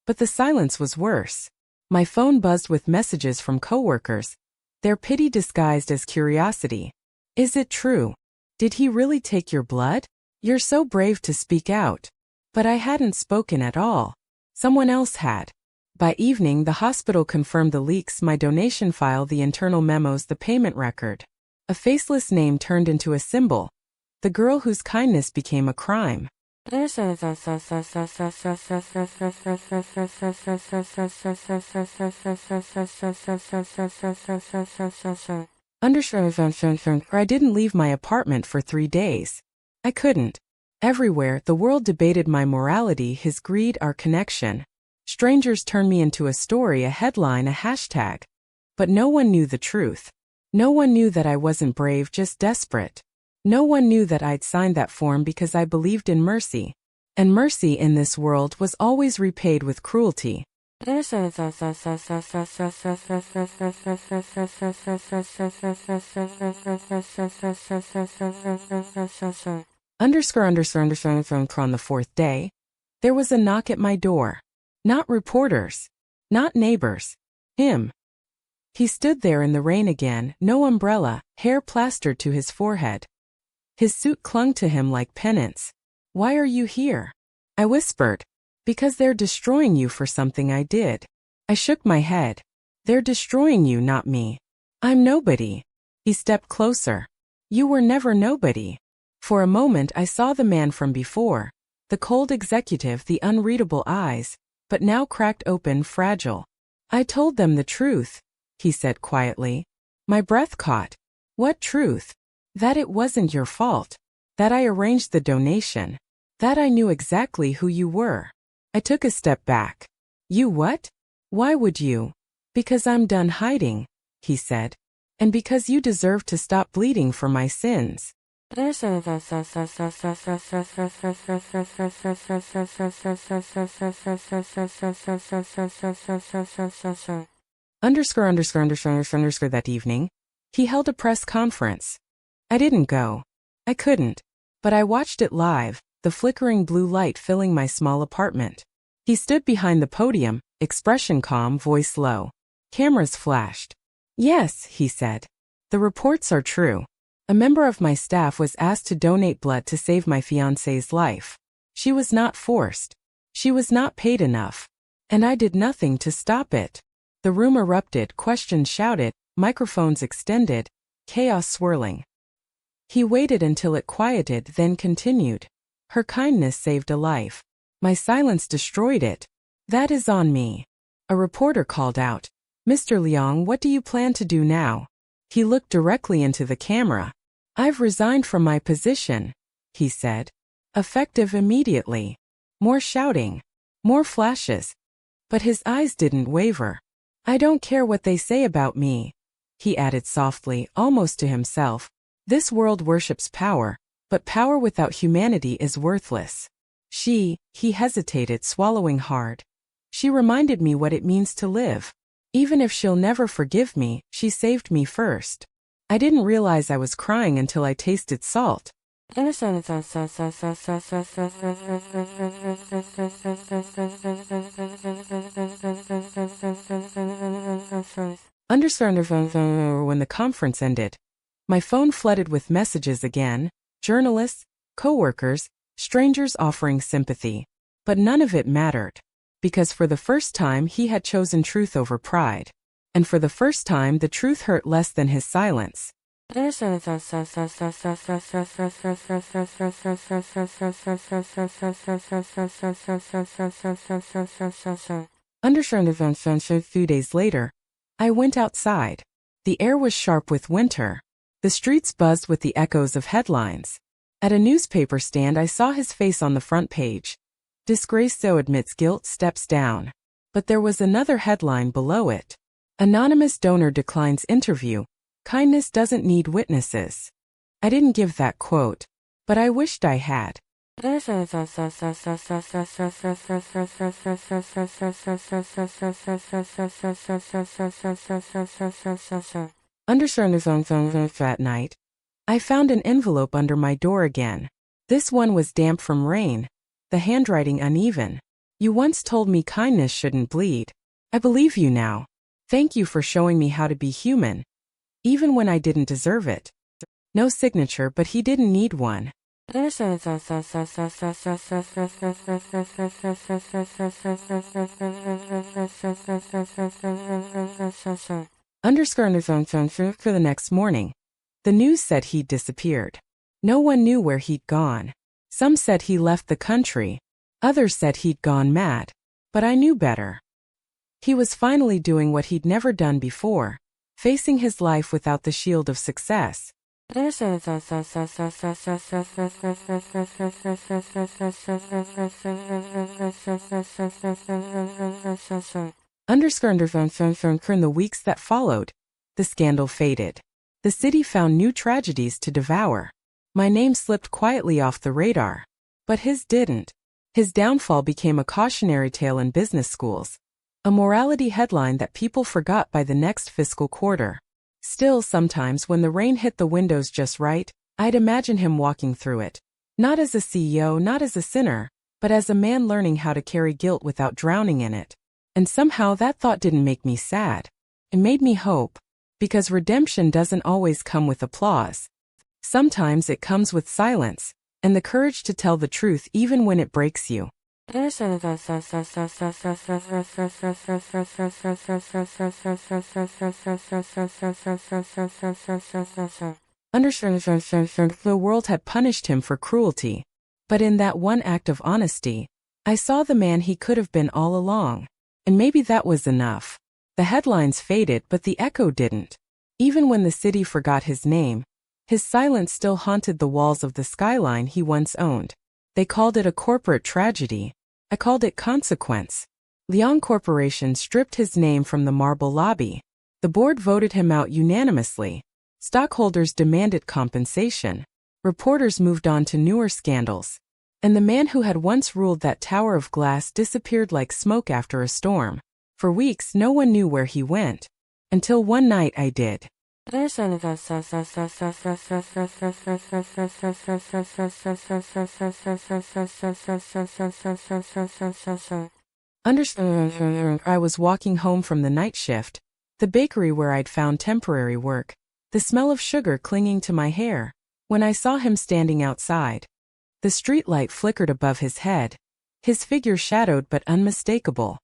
But the silence was worse. My phone buzzed with messages from coworkers, their pity disguised as curiosity. Is it true? Did he really take your blood? You're so brave to speak out. But I hadn't spoken at all. Someone else had. By evening, the hospital confirmed the leaks, my donation file, the internal memos, the payment record. A faceless name turned into a symbol. The girl whose kindness became a crime. I didn't leave my apartment for 3 days. I couldn't. Everywhere, the world debated my morality, his greed, our connection. Strangers turned me into a story, a headline, a hashtag. But no one knew the truth. No one knew that I wasn't brave, just desperate. No one knew that I'd signed that form because I believed in mercy. And mercy in this world was always repaid with cruelty. On the fourth day, there was a knock at my door. Not reporters. Not neighbors. Him. He stood there in the rain again, no umbrella, hair plastered to his forehead. His suit clung to him like penance. Why are you here? I whispered. Because they're destroying you for something I did. I shook my head. They're destroying you, not me. I'm nobody. He stepped closer. You were never nobody. For a moment I saw the man from before, the cold executive, the unreadable eyes, but now cracked open, fragile. I told them the truth, he said quietly. My breath caught. What truth? That it wasn't your fault. That I arranged the donation. That I knew exactly who you were. I took a step back. You what? Why would you? Because I'm done hiding, he said. And because you deserve to stop bleeding for my sins. That evening, he held a press conference. I didn't go. I couldn't. But I watched it live, the flickering blue light filling my small apartment. He stood behind the podium, expression calm, voice low. Cameras flashed. Yes, he said. The reports are true. A member of my staff was asked to donate blood to save my fiancée's life. She was not forced. She was not paid enough. And I did nothing to stop it. The room erupted, questions shouted, microphones extended, chaos swirling. He waited until it quieted, then continued. Her kindness saved a life. My silence destroyed it. That is on me. A reporter called out. Mr. Liang, what do you plan to do now? He looked directly into the camera. I've resigned from my position, he said. Effective immediately. More shouting. More flashes. But his eyes didn't waver. I don't care what they say about me, he added softly, almost to himself. This world worships power, but power without humanity is worthless. He hesitated, swallowing hard. She reminded me what it means to live. Even if she'll never forgive me, she saved me first. I didn't realize I was crying until I tasted salt. When the conference ended, my phone flooded with messages again, journalists, coworkers, strangers offering sympathy. But none of it mattered. Because for the first time he had chosen truth over pride. And for the first time the truth hurt less than his silence. A few days later, I went outside. The air was sharp with winter. The streets buzzed with the echoes of headlines. At a newspaper stand I saw his face on the front page. Disgraced admits guilt, steps down. But there was another headline below it. Anonymous donor declines interview. Kindness doesn't need witnesses. I didn't give that quote, but I wished I had. At night, I found an envelope under my door again. This one was damp from rain, the handwriting uneven. You once told me kindness shouldn't bleed. I believe you now. Thank you for showing me how to be human, even when I didn't deserve it. No signature, but he didn't need one. For the next morning, the news said he'd disappeared. No one knew where he'd gone. Some said he left the country. Others said he'd gone mad. But I knew better. He was finally doing what he'd never done before, facing his life without the shield of success. In the weeks that followed, the scandal faded. The city found new tragedies to devour. My name slipped quietly off the radar. But his didn't. His downfall became a cautionary tale in business schools. A morality headline that people forgot by the next fiscal quarter. Still, sometimes when the rain hit the windows just right, I'd imagine him walking through it. Not as a CEO, not as a sinner, but as a man learning how to carry guilt without drowning in it. And somehow that thought didn't make me sad. It made me hope. Because redemption doesn't always come with applause. Sometimes it comes with silence, and the courage to tell the truth even when it breaks you. The world had punished him for cruelty. But in that one act of honesty, I saw the man he could have been all along. And maybe that was enough. The headlines faded, but the echo didn't. Even when the city forgot his name, his silence still haunted the walls of the skyline he once owned. They called it a corporate tragedy. I called it consequence. Leon Corporation stripped his name from the marble lobby. The board voted him out unanimously. Stockholders demanded compensation. Reporters moved on to newer scandals. And the man who had once ruled that tower of glass disappeared like smoke after a storm. For weeks, no one knew where he went. Until one night I did. I was walking home from the night shift, the bakery where I'd found temporary work, the smell of sugar clinging to my hair, when I saw him standing outside. The streetlight flickered above his head, his figure shadowed but unmistakable.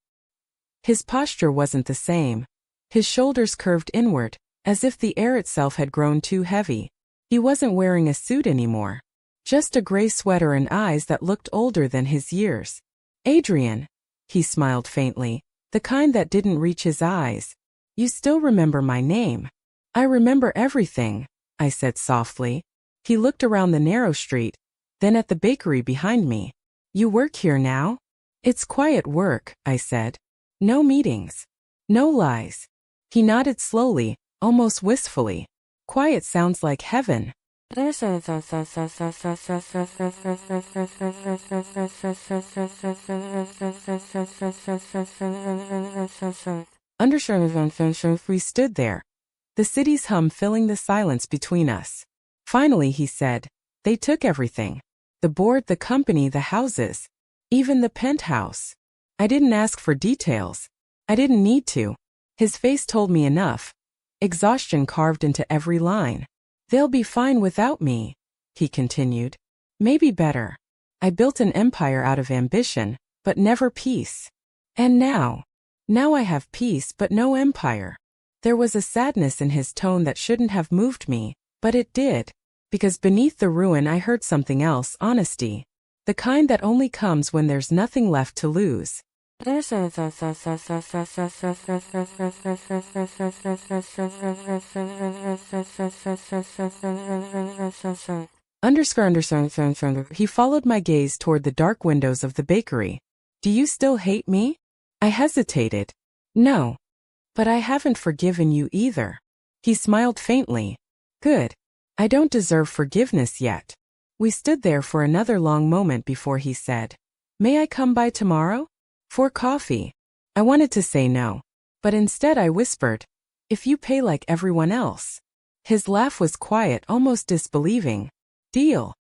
His posture wasn't the same. His shoulders curved inward, as if the air itself had grown too heavy. He wasn't wearing a suit anymore. Just a gray sweater and eyes that looked older than his years. Adrian, he smiled faintly, the kind that didn't reach his eyes. You still remember my name? I remember everything, I said softly. He looked around the narrow street, then at the bakery behind me. You work here now? It's quiet work, I said. No meetings. No lies. He nodded slowly, almost wistfully. Quiet sounds like heaven. We stood there, the city's hum filling the silence between us. Finally, he said, they took everything. The board, the company, the houses. Even the penthouse. I didn't ask for details. I didn't need to. His face told me enough. Exhaustion carved into every line. They'll be fine without me, he continued. Maybe better. I built an empire out of ambition, but never peace. And now I have peace but no empire. There was a sadness in his tone that shouldn't have moved me, But it did. Because beneath the ruin I heard something else, honesty. The kind that only comes when there's nothing left to lose. He followed my gaze toward the dark windows of the bakery. Do you still hate me? I hesitated. No. But I haven't forgiven you either. He smiled faintly. Good. I don't deserve forgiveness yet. We stood there for another long moment before he said, May I come by tomorrow? For coffee. I wanted to say no. But instead I whispered, If you pay like everyone else. His laugh was quiet, almost disbelieving. Deal.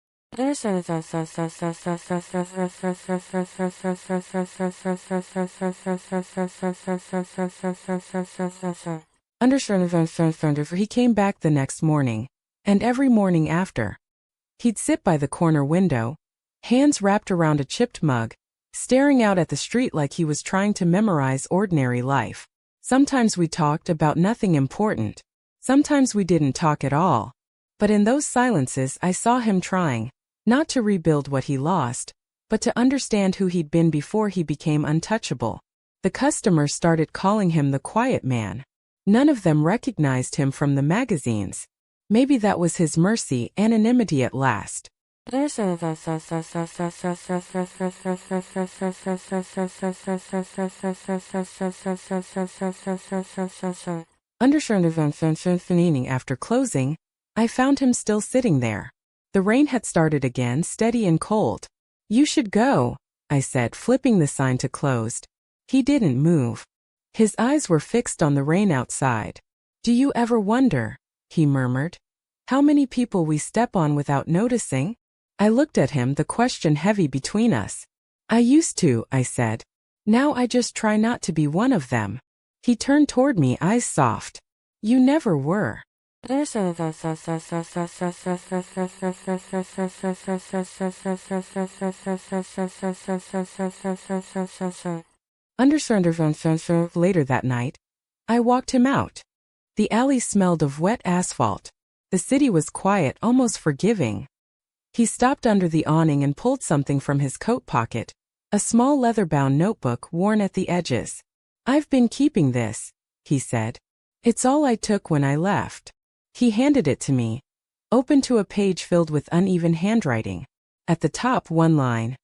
He came back the next morning, and every morning after. He'd sit by the corner window, hands wrapped around a chipped mug, staring out at the street like he was trying to memorize ordinary life. Sometimes we talked about nothing important. Sometimes we didn't talk at all. But in those silences I saw him trying, not to rebuild what he lost, but to understand who he'd been before he became untouchable. The customers started calling him the quiet man. None of them recognized him from the magazines. Maybe that was his mercy, anonymity at last. After closing, I found him still sitting there. The rain had started again, steady and cold. You should go, I said, flipping the sign to closed. He didn't move. His eyes were fixed on the rain outside. Do you ever wonder, he murmured, how many people we step on without noticing? I looked at him, the question heavy between us. I used to, I said. Now I just try not to be one of them. He turned toward me, eyes soft. You never were. Later that night, I walked him out. The alley smelled of wet asphalt. The city was quiet, almost forgiving. He stopped under the awning and pulled something from his coat pocket, a small leather-bound notebook worn at the edges. I've been keeping this, he said. It's all I took when I left. He handed it to me, open to a page filled with uneven handwriting. At the top, one line.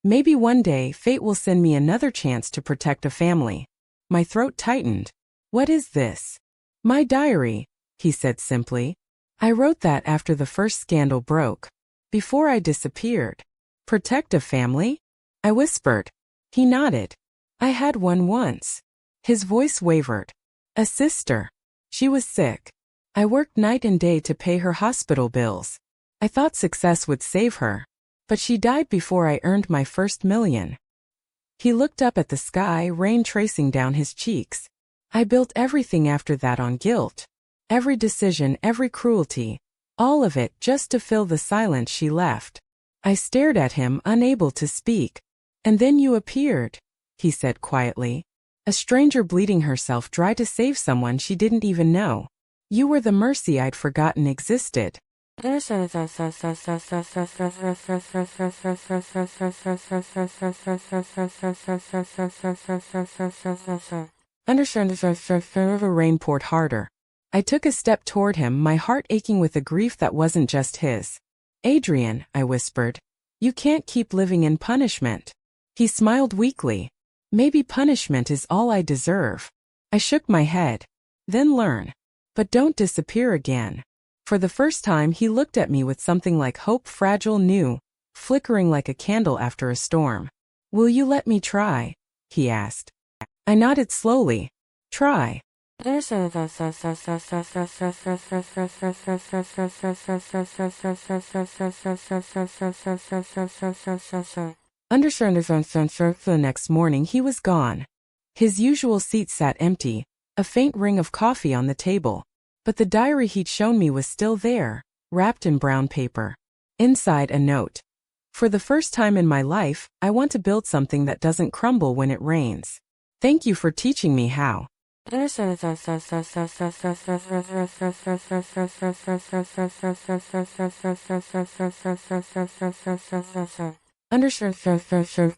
Maybe one day fate will send me another chance to protect a family. My throat tightened. What is this? My diary, he said simply. I wrote that after the first scandal broke. Before I disappeared. Protect a family? I whispered. He nodded. I had one once. His voice wavered. A sister. She was sick. I worked night and day to pay her hospital bills. I thought success would save her. But she died before I earned my first $1,000,000. He looked up at the sky, rain tracing down his cheeks. I built everything after that on guilt. Every decision, every cruelty. All of it just to fill the silence she left. I stared at him, unable to speak. And then you appeared, he said quietly. A stranger bleeding herself dry to save someone she didn't even know. You were the mercy I'd forgotten existed. Rain poured harder. I took a step toward him, my heart aching with a grief that wasn't just his. Adrian, I whispered, you can't keep living in punishment. He smiled weakly. Maybe punishment is all I deserve. I shook my head. Then learn. But don't disappear again. For the first time he looked at me with something like hope, fragile, new, flickering like a candle after a storm. Will you let me try? He asked. I nodded slowly. Try. The next morning he was gone. His usual seat sat empty, a faint ring of coffee on the table. But the diary he'd shown me was still there, wrapped in brown paper. Inside, a note. For the first time in my life, I want to build something that doesn't crumble when it rains. Thank you for teaching me how.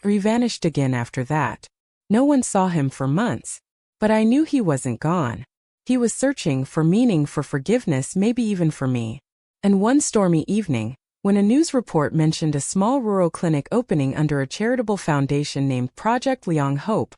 He vanished again after that. No one saw him for months. But I knew he wasn't gone. He was searching for meaning, for forgiveness, maybe even for me. And one stormy evening, when a news report mentioned a small rural clinic opening under a charitable foundation named Project Leong Hope,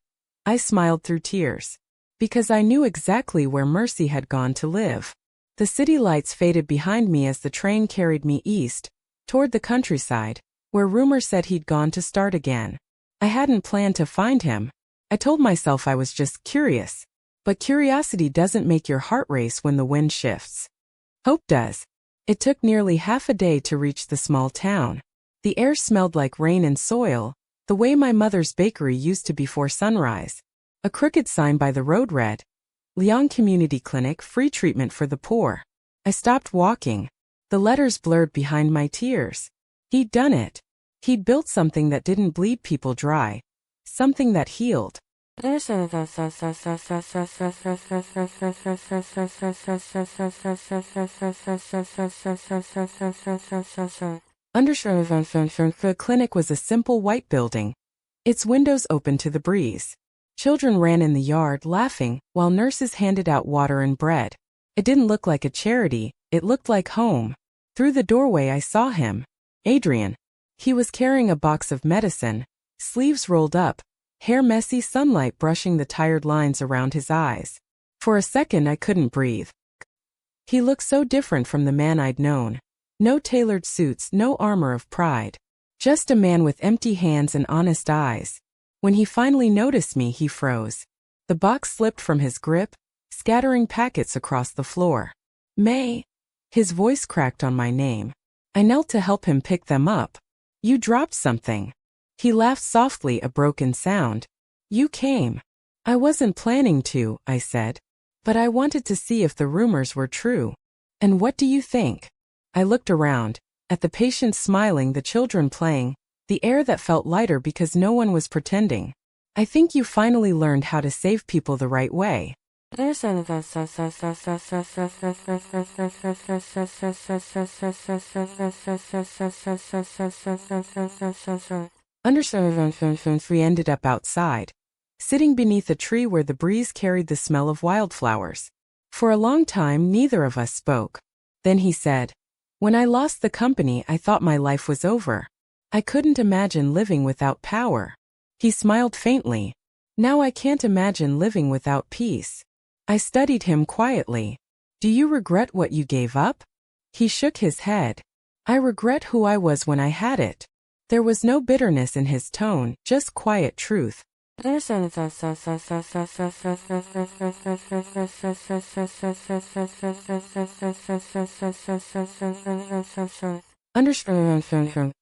I smiled through tears. Because I knew exactly where Mercy had gone to live. The city lights faded behind me as the train carried me east, toward the countryside, where rumors said he'd gone to start again. I hadn't planned to find him. I told myself I was just curious. But curiosity doesn't make your heart race when the wind shifts. Hope does. It took nearly half a day to reach the small town. The air smelled like rain and soil, the way my mother's bakery used to before sunrise. A crooked sign by the road read, Leong Community Clinic, free treatment for the poor. I stopped walking. The letters blurred behind my tears. He'd done it. He'd built something that didn't bleed people dry. Something that healed. The clinic was a simple white building. Its windows opened to the breeze. Children ran in the yard laughing, while nurses handed out water and bread. It didn't look like a charity, it looked like home. Through the doorway I saw him. Adrian. He was carrying a box of medicine, sleeves rolled up, hair messy, sunlight brushing the tired lines around his eyes. For a second I couldn't breathe. He looked so different from the man I'd known. No tailored suits, no armor of pride. Just a man with empty hands and honest eyes. When he finally noticed me, he froze. The box slipped from his grip, scattering packets across the floor. May. His voice cracked on my name. I knelt to help him pick them up. You dropped something. He laughed softly, a broken sound. You came. I wasn't planning to, I said. But I wanted to see if the rumors were true. And what do you think? I looked around, at the patients smiling, the children playing, the air that felt lighter because no one was pretending. I think you finally learned how to save people the right way. We ended up outside, sitting beneath a tree where the breeze carried the smell of wildflowers. For a long time, neither of us spoke. Then he said, when I lost the company, I thought my life was over. I couldn't imagine living without power. He smiled faintly. Now I can't imagine living without peace. I studied him quietly. Do you regret what you gave up? He shook his head. I regret who I was when I had it. There was no bitterness in his tone, just quiet truth.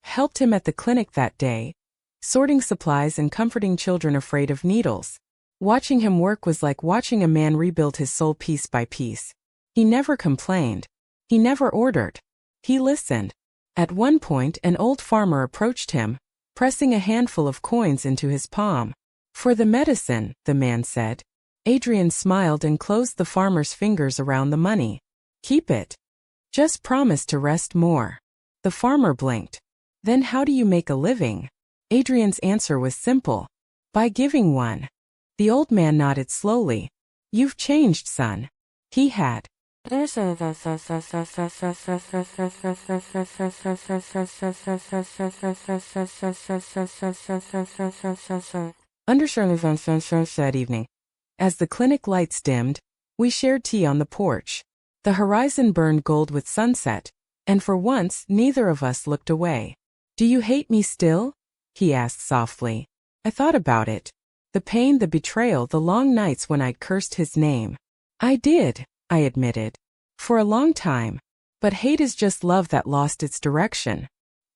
Helped him at the clinic that day, sorting supplies and comforting children afraid of needles. Watching him work was like watching a man rebuild his soul piece by piece. He never complained. He never ordered. He listened. At one point, an old farmer approached him, pressing a handful of coins into his palm. For the medicine, the man said. Adrian smiled and closed the farmer's fingers around the money. Keep it. Just promise to rest more. The farmer blinked. Then how do you make a living? Adrian's answer was simple. By giving one. The old man nodded slowly. You've changed, son. He had. That evening, as the clinic lights dimmed, we shared tea on the porch. The horizon burned gold with sunset, and for once neither of us looked away. Do you hate me still? He asked softly. I thought about it. The pain, the betrayal, the long nights when I'd cursed his name. I did, I admitted. For a long time. But hate is just love that lost its direction.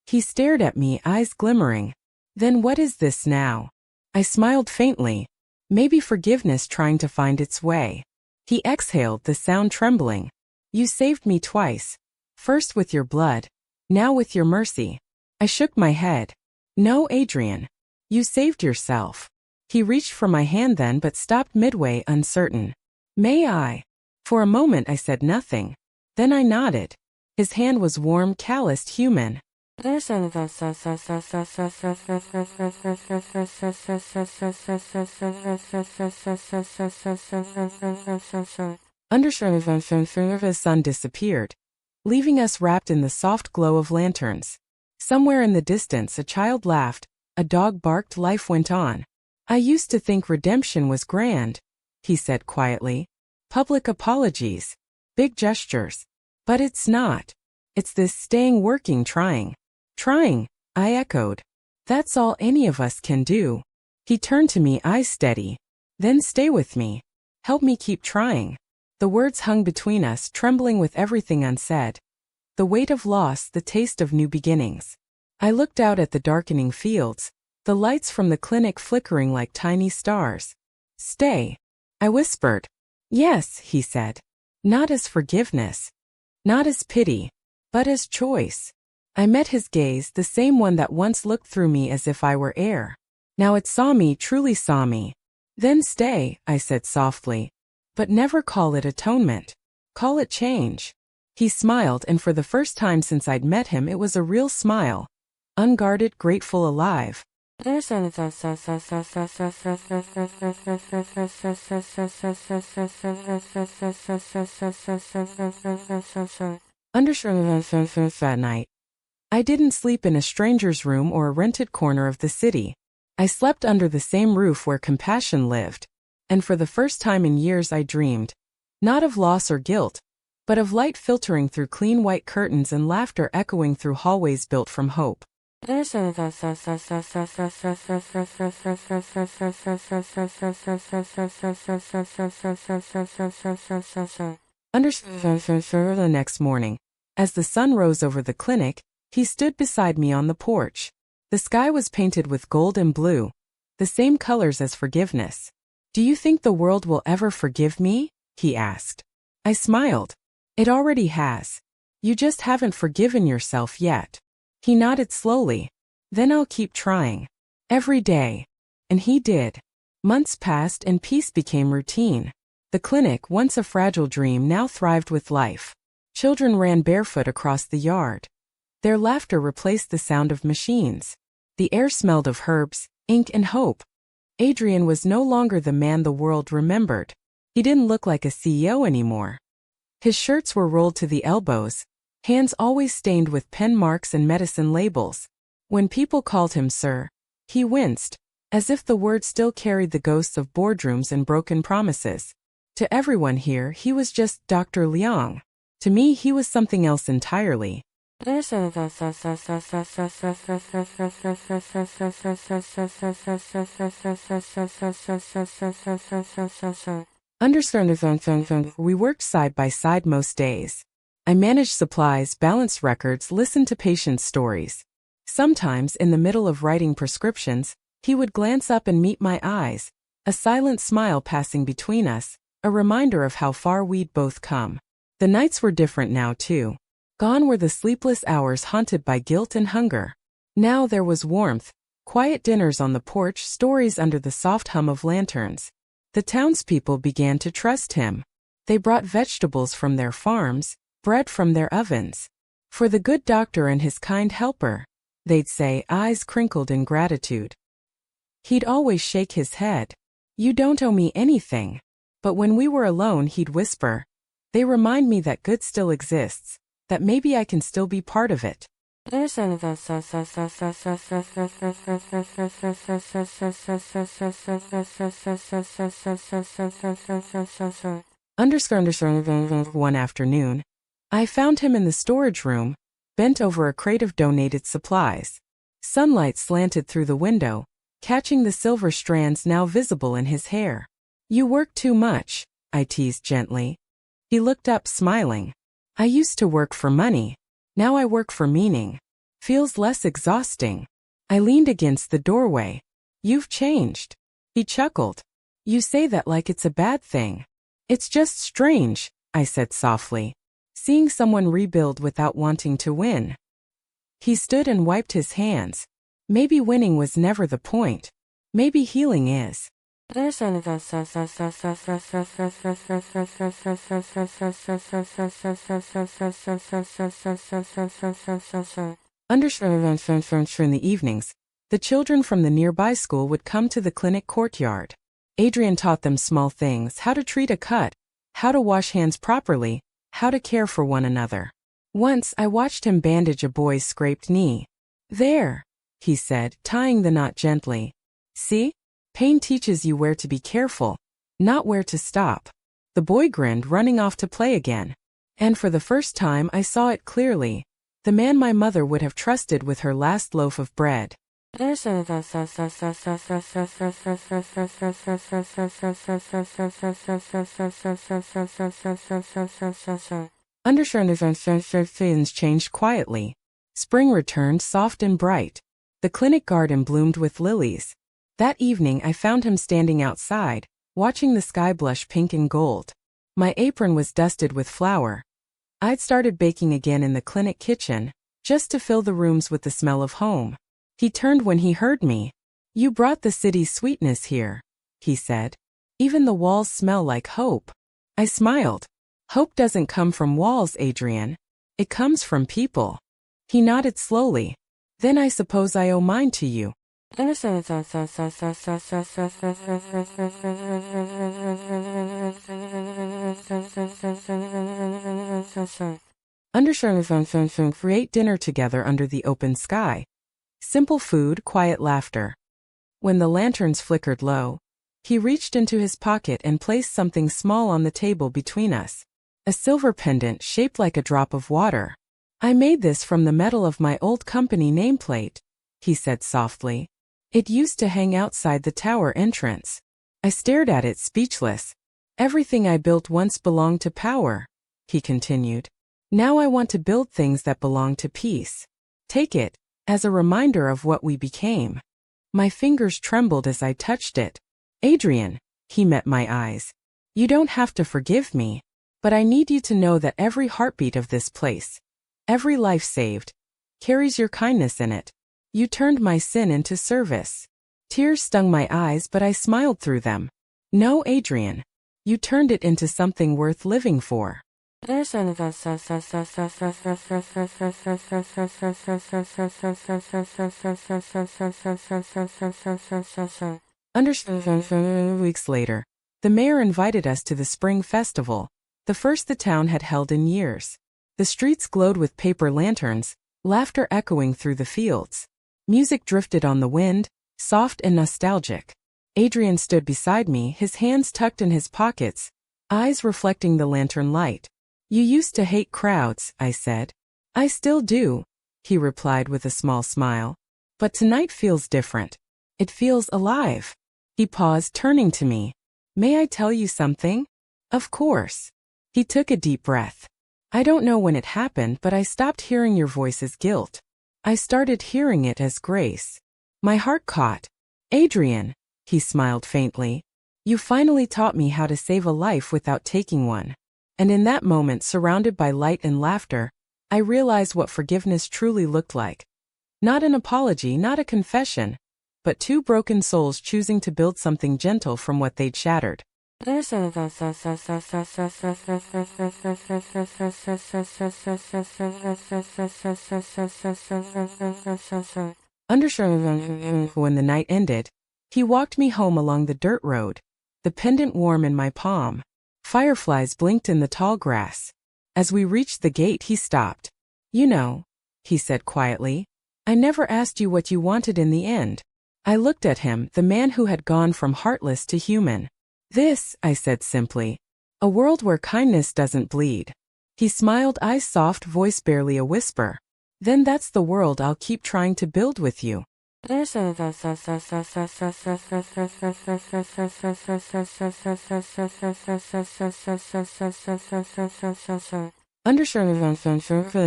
He stared at me, eyes glimmering. Then what is this now? I smiled faintly. Maybe forgiveness trying to find its way. He exhaled, the sound trembling. You saved me twice. First with your blood. Now with your mercy. I shook my head. No, Adrian. You saved yourself. He reached for my hand then but stopped midway, uncertain. May I? For a moment I said nothing. Then I nodded. His hand was warm, calloused, human. The sun disappeared, leaving us wrapped in the soft glow of lanterns. Somewhere in the distance a child laughed, a dog barked, life went on. I used to think redemption was grand, he said quietly. Public apologies, big gestures. But it's not. It's this staying, working, trying. Trying, I echoed. That's all any of us can do. He turned to me, eyes steady. Then stay with me. Help me keep trying. The words hung between us, trembling with everything unsaid. The weight of loss, the taste of new beginnings. I looked out at the darkening fields, the lights from the clinic flickering like tiny stars. Stay, I whispered. Yes, he said. Not as forgiveness. Not as pity. But as choice. I met his gaze, the same one that once looked through me as if I were air. Now it saw me, truly saw me. Then stay, I said softly. But never call it atonement. Call it change. He smiled, and for the first time since I'd met him it was a real smile. Unguarded, grateful, alive. That night, I didn't sleep in a stranger's room or a rented corner of the city. I slept under the same roof where compassion lived. And for the first time in years I dreamed, not of loss or guilt, but of light filtering through clean white curtains and laughter echoing through hallways built from hope. The next morning, as the sun rose over the clinic, he stood beside me on the porch. The sky was painted with gold and blue, the same colors as forgiveness. Do you think the world will ever forgive me? He asked. I smiled. It already has. You just haven't forgiven yourself yet. He nodded slowly. Then I'll keep trying. Every day. And he did. Months passed and peace became routine. The clinic, once a fragile dream, now thrived with life. Children ran barefoot across the yard. Their laughter replaced the sound of machines. The air smelled of herbs, ink, and hope. Adrian was no longer the man the world remembered. He didn't look like a CEO anymore. His shirts were rolled to the elbows, hands always stained with pen marks and medicine labels. When people called him sir, he winced, as if the word still carried the ghosts of boardrooms and broken promises. To everyone here, he was just Dr. Liang. To me, he was something else entirely. We worked side by side most days. I managed supplies, balanced records, listened to patients' stories. Sometimes, in the middle of writing prescriptions, he would glance up and meet my eyes, a silent smile passing between us, a reminder of how far we'd both come. The nights were different now, too. Gone were the sleepless hours haunted by guilt and hunger. Now there was warmth, quiet dinners on the porch, stories under the soft hum of lanterns. The townspeople began to trust him. They brought vegetables from their farms, bread from their ovens. For the good doctor and his kind helper, they'd say, eyes crinkled in gratitude. He'd always shake his head. You don't owe me anything. But when we were alone, he'd whisper, they remind me that good still exists, that maybe I can still be part of it. One afternoon, I found him in the storage room, bent over a crate of donated supplies. Sunlight slanted through the window, catching the silver strands now visible in his hair. You work too much, I teased gently. He looked up, smiling. I used to work for money. Now I work for meaning. Feels less exhausting. I leaned against the doorway. You've changed. He chuckled. You say that like it's a bad thing. It's just strange, I said softly. Seeing someone rebuild without wanting to win. He stood and wiped his hands. Maybe winning was never the point. Maybe healing is. In the evenings, the children from the nearby school would come to the clinic courtyard. Adrian taught them small things: how to treat a cut, how to wash hands properly, how to care for one another. Once I watched him bandage a boy's scraped knee. "There," he said, tying the knot gently. "See? Pain teaches you where to be careful, not where to stop." The boy grinned, running off to play again. And for the first time I saw it clearly: the man my mother would have trusted with her last loaf of bread. Things changed quietly. Spring returned, soft and bright. The clinic garden bloomed with lilies. That evening I found him standing outside, watching the sky blush pink and gold. My apron was dusted with flour. I'd started baking again in the clinic kitchen, just to fill the rooms with the smell of home. He turned when he heard me. "You brought the city's sweetness here," he said. "Even the walls smell like hope." I smiled. "Hope doesn't come from walls, Adrian. It comes from people." He nodded slowly. "Then I suppose I owe mine to you." Create dinner together under the open sky. Simple food, quiet laughter. When the lanterns flickered low, he reached into his pocket and placed something small on the table between us. A silver pendant shaped like a drop of water. "I made this from the metal of my old company nameplate," he said softly. "It used to hang outside the tower entrance." I stared at it, speechless. "Everything I built once belonged to power," he continued. "Now I want to build things that belong to peace. Take it, as a reminder of what we became." My fingers trembled as I touched it. "Adrian," he met my eyes, "you don't have to forgive me, but I need you to know that every heartbeat of this place, every life saved, carries your kindness in it. You turned my sin into service." Tears stung my eyes, but I smiled through them. "No, Adrian. You turned it into something worth living for." Weeks later, the mayor invited us to the spring festival, the first the town had held in years. The streets glowed with paper lanterns, laughter echoing through the fields. Music drifted on the wind, soft and nostalgic. Adrian stood beside me, his hands tucked in his pockets, eyes reflecting the lantern light. "You used to hate crowds," I said. "I still do," he replied with a small smile. "But tonight feels different. It feels alive." He paused, turning to me. "May I tell you something?" "Of course." He took a deep breath. "I don't know when it happened, but I stopped hearing your voice as guilt. I started hearing it as grace." My heart caught. "Adrian," he smiled faintly, "you finally taught me how to save a life without taking one." And in that moment, surrounded by light and laughter, I realized what forgiveness truly looked like. Not an apology, not a confession, but two broken souls choosing to build something gentle from what they'd shattered. When the night ended, he walked me home along the dirt road, the pendant warm in my palm. Fireflies blinked in the tall grass. As we reached the gate, he stopped. "You know," he said quietly, "I never asked you what you wanted in the end." I looked at him, the man who had gone from heartless to human. "This," I said simply. "A world where kindness doesn't bleed." He smiled, eyes soft, voice barely a whisper. "Then that's the world I'll keep trying to build with you." For the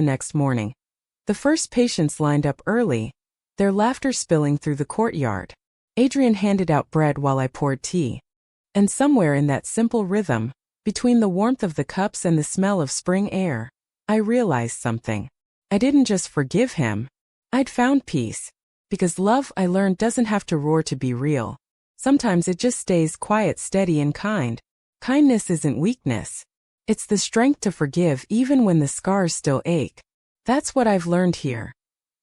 next morning, the first patients lined up early, their laughter spilling through the courtyard. Adrian handed out bread while I poured tea. And somewhere in that simple rhythm, between the warmth of the cups and the smell of spring air, I realized something. I didn't just forgive him. I'd found peace. Because love, I learned, doesn't have to roar to be real. Sometimes it just stays quiet, steady, and kind. Kindness isn't weakness. It's the strength to forgive even when the scars still ache. That's what I've learned here.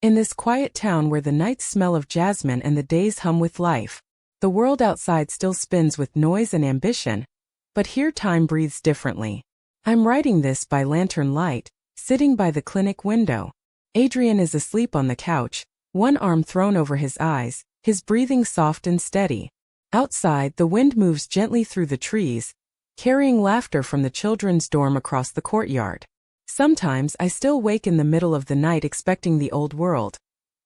In this quiet town where the nights smell of jasmine and the days hum with life, the world outside still spins with noise and ambition, but here time breathes differently. I'm writing this by lantern light, sitting by the clinic window. Adrian is asleep on the couch, one arm thrown over his eyes, his breathing soft and steady. Outside, the wind moves gently through the trees, carrying laughter from the children's dorm across the courtyard. Sometimes I still wake in the middle of the night expecting the old world.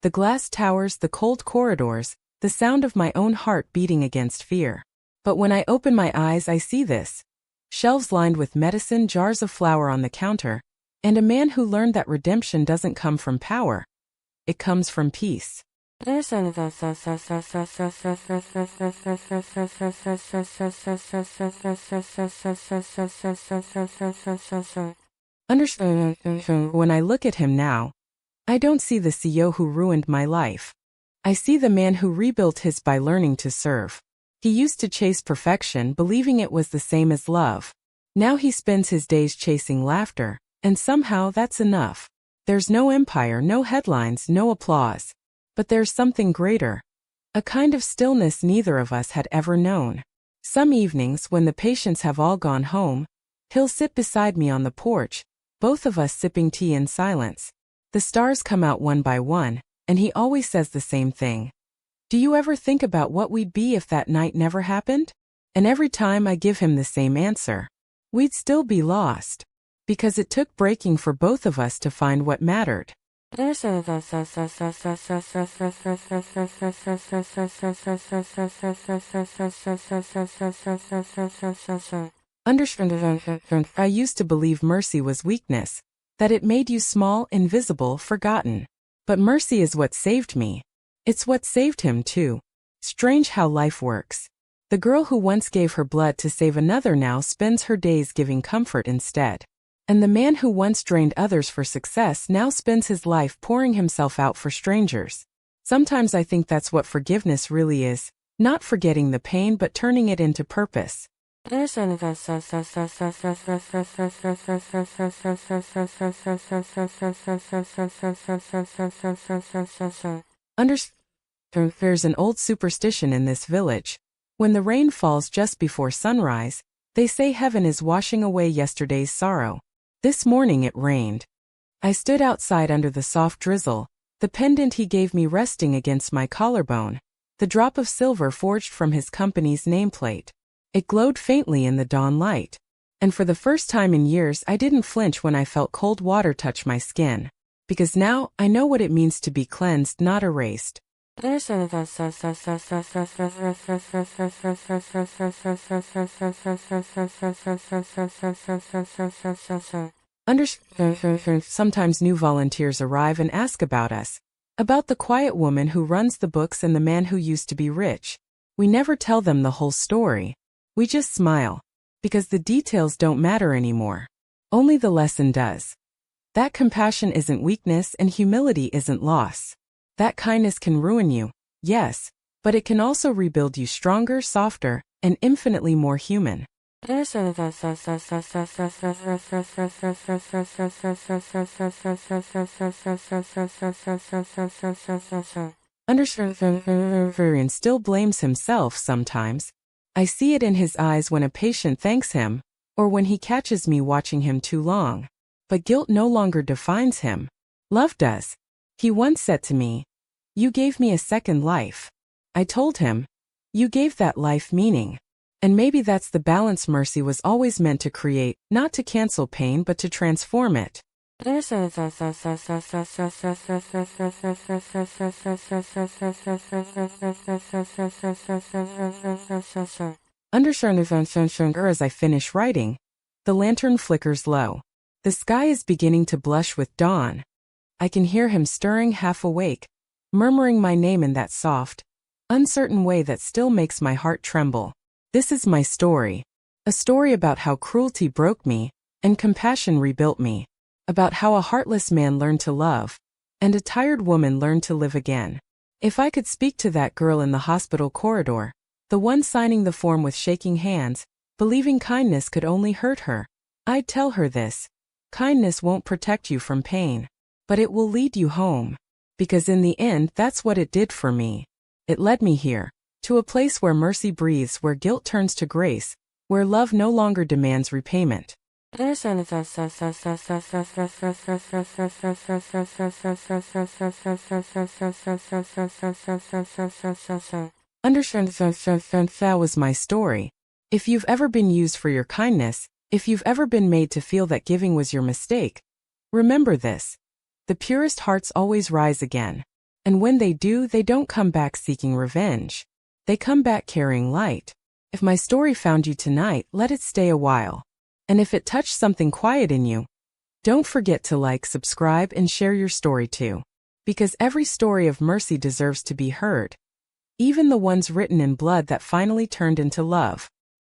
The glass towers, the cold corridors, the sound of my own heart beating against fear. But when I open my eyes I see this. Shelves lined with medicine, jars of flour on the counter, and a man who learned that redemption doesn't come from power. It comes from peace. When I look at him now, I don't see the CEO who ruined my life. I see the man who rebuilt his by learning to serve. He used to chase perfection, believing it was the same as love. Now he spends his days chasing laughter, and somehow that's enough. There's no empire, no headlines, no applause. But there's something greater. A kind of stillness neither of us had ever known. Some evenings, when the patients have all gone home, he'll sit beside me on the porch, both of us sipping tea in silence. The stars come out one by one, and he always says the same thing. Do you ever think about what we'd be if that night never happened? And every time I give him the same answer. We'd still be lost. Because it took breaking for both of us to find what mattered. I used to believe mercy was weakness, that it made you small, invisible, forgotten. But mercy is what saved me. It's what saved him too. Strange how life works. The girl who once gave her blood to save another now spends her days giving comfort instead. And the man who once drained others for success now spends his life pouring himself out for strangers. Sometimes I think that's what forgiveness really is, not forgetting the pain but turning it into purpose. There's an old superstition in this village. When the rain falls just before sunrise, they say heaven is washing away yesterday's sorrow. This morning it rained. I stood outside under the soft drizzle, the pendant he gave me resting against my collarbone, the drop of silver forged from his company's nameplate. It glowed faintly in the dawn light. And for the first time in years I didn't flinch when I felt cold water touch my skin. Because now I know what it means to be cleansed, not erased. There's an Sometimes new volunteers arrive and ask about us, about the quiet woman who runs the books and the man who used to be rich. We never tell them the whole story. We just smile, because the details don't matter anymore. Only the lesson does. That compassion isn't weakness and humility isn't loss. That kindness can ruin you, yes, but it can also rebuild you stronger, softer, and infinitely more human. Understand still blames himself sometimes. I see it in his eyes when a patient thanks him, or when he catches me watching him too long. But guilt no longer defines him. Love does. He once said to me, "You gave me a second life." I told him, "You gave that life meaning." And maybe that's the balance mercy was always meant to create, not to cancel pain but to transform it. As I finish writing, the lantern flickers low. The sky is beginning to blush with dawn. I can hear him stirring half awake, murmuring my name in that soft, uncertain way that still makes my heart tremble. This is my story. A story about how cruelty broke me, and compassion rebuilt me. About how a heartless man learned to love, and a tired woman learned to live again. If I could speak to that girl in the hospital corridor, The one signing the form with shaking hands, believing kindness could only hurt her. I'd tell her this. Kindness won't protect you from pain, but it will lead you home. Because in the end, that's what it did for me. It led me here, to a place where mercy breathes, where guilt turns to grace, where love no longer demands repayment. Understand that was my story. If you've ever been used for your kindness, if you've ever been made to feel that giving was your mistake, remember this. The purest hearts always rise again. And when they do, they don't come back seeking revenge. They come back carrying light. If my story found you tonight, let it stay a while. And if it touched something quiet in you, don't forget to like, subscribe, and share your story too. Because every story of mercy deserves to be heard. Even the ones written in blood that finally turned into love.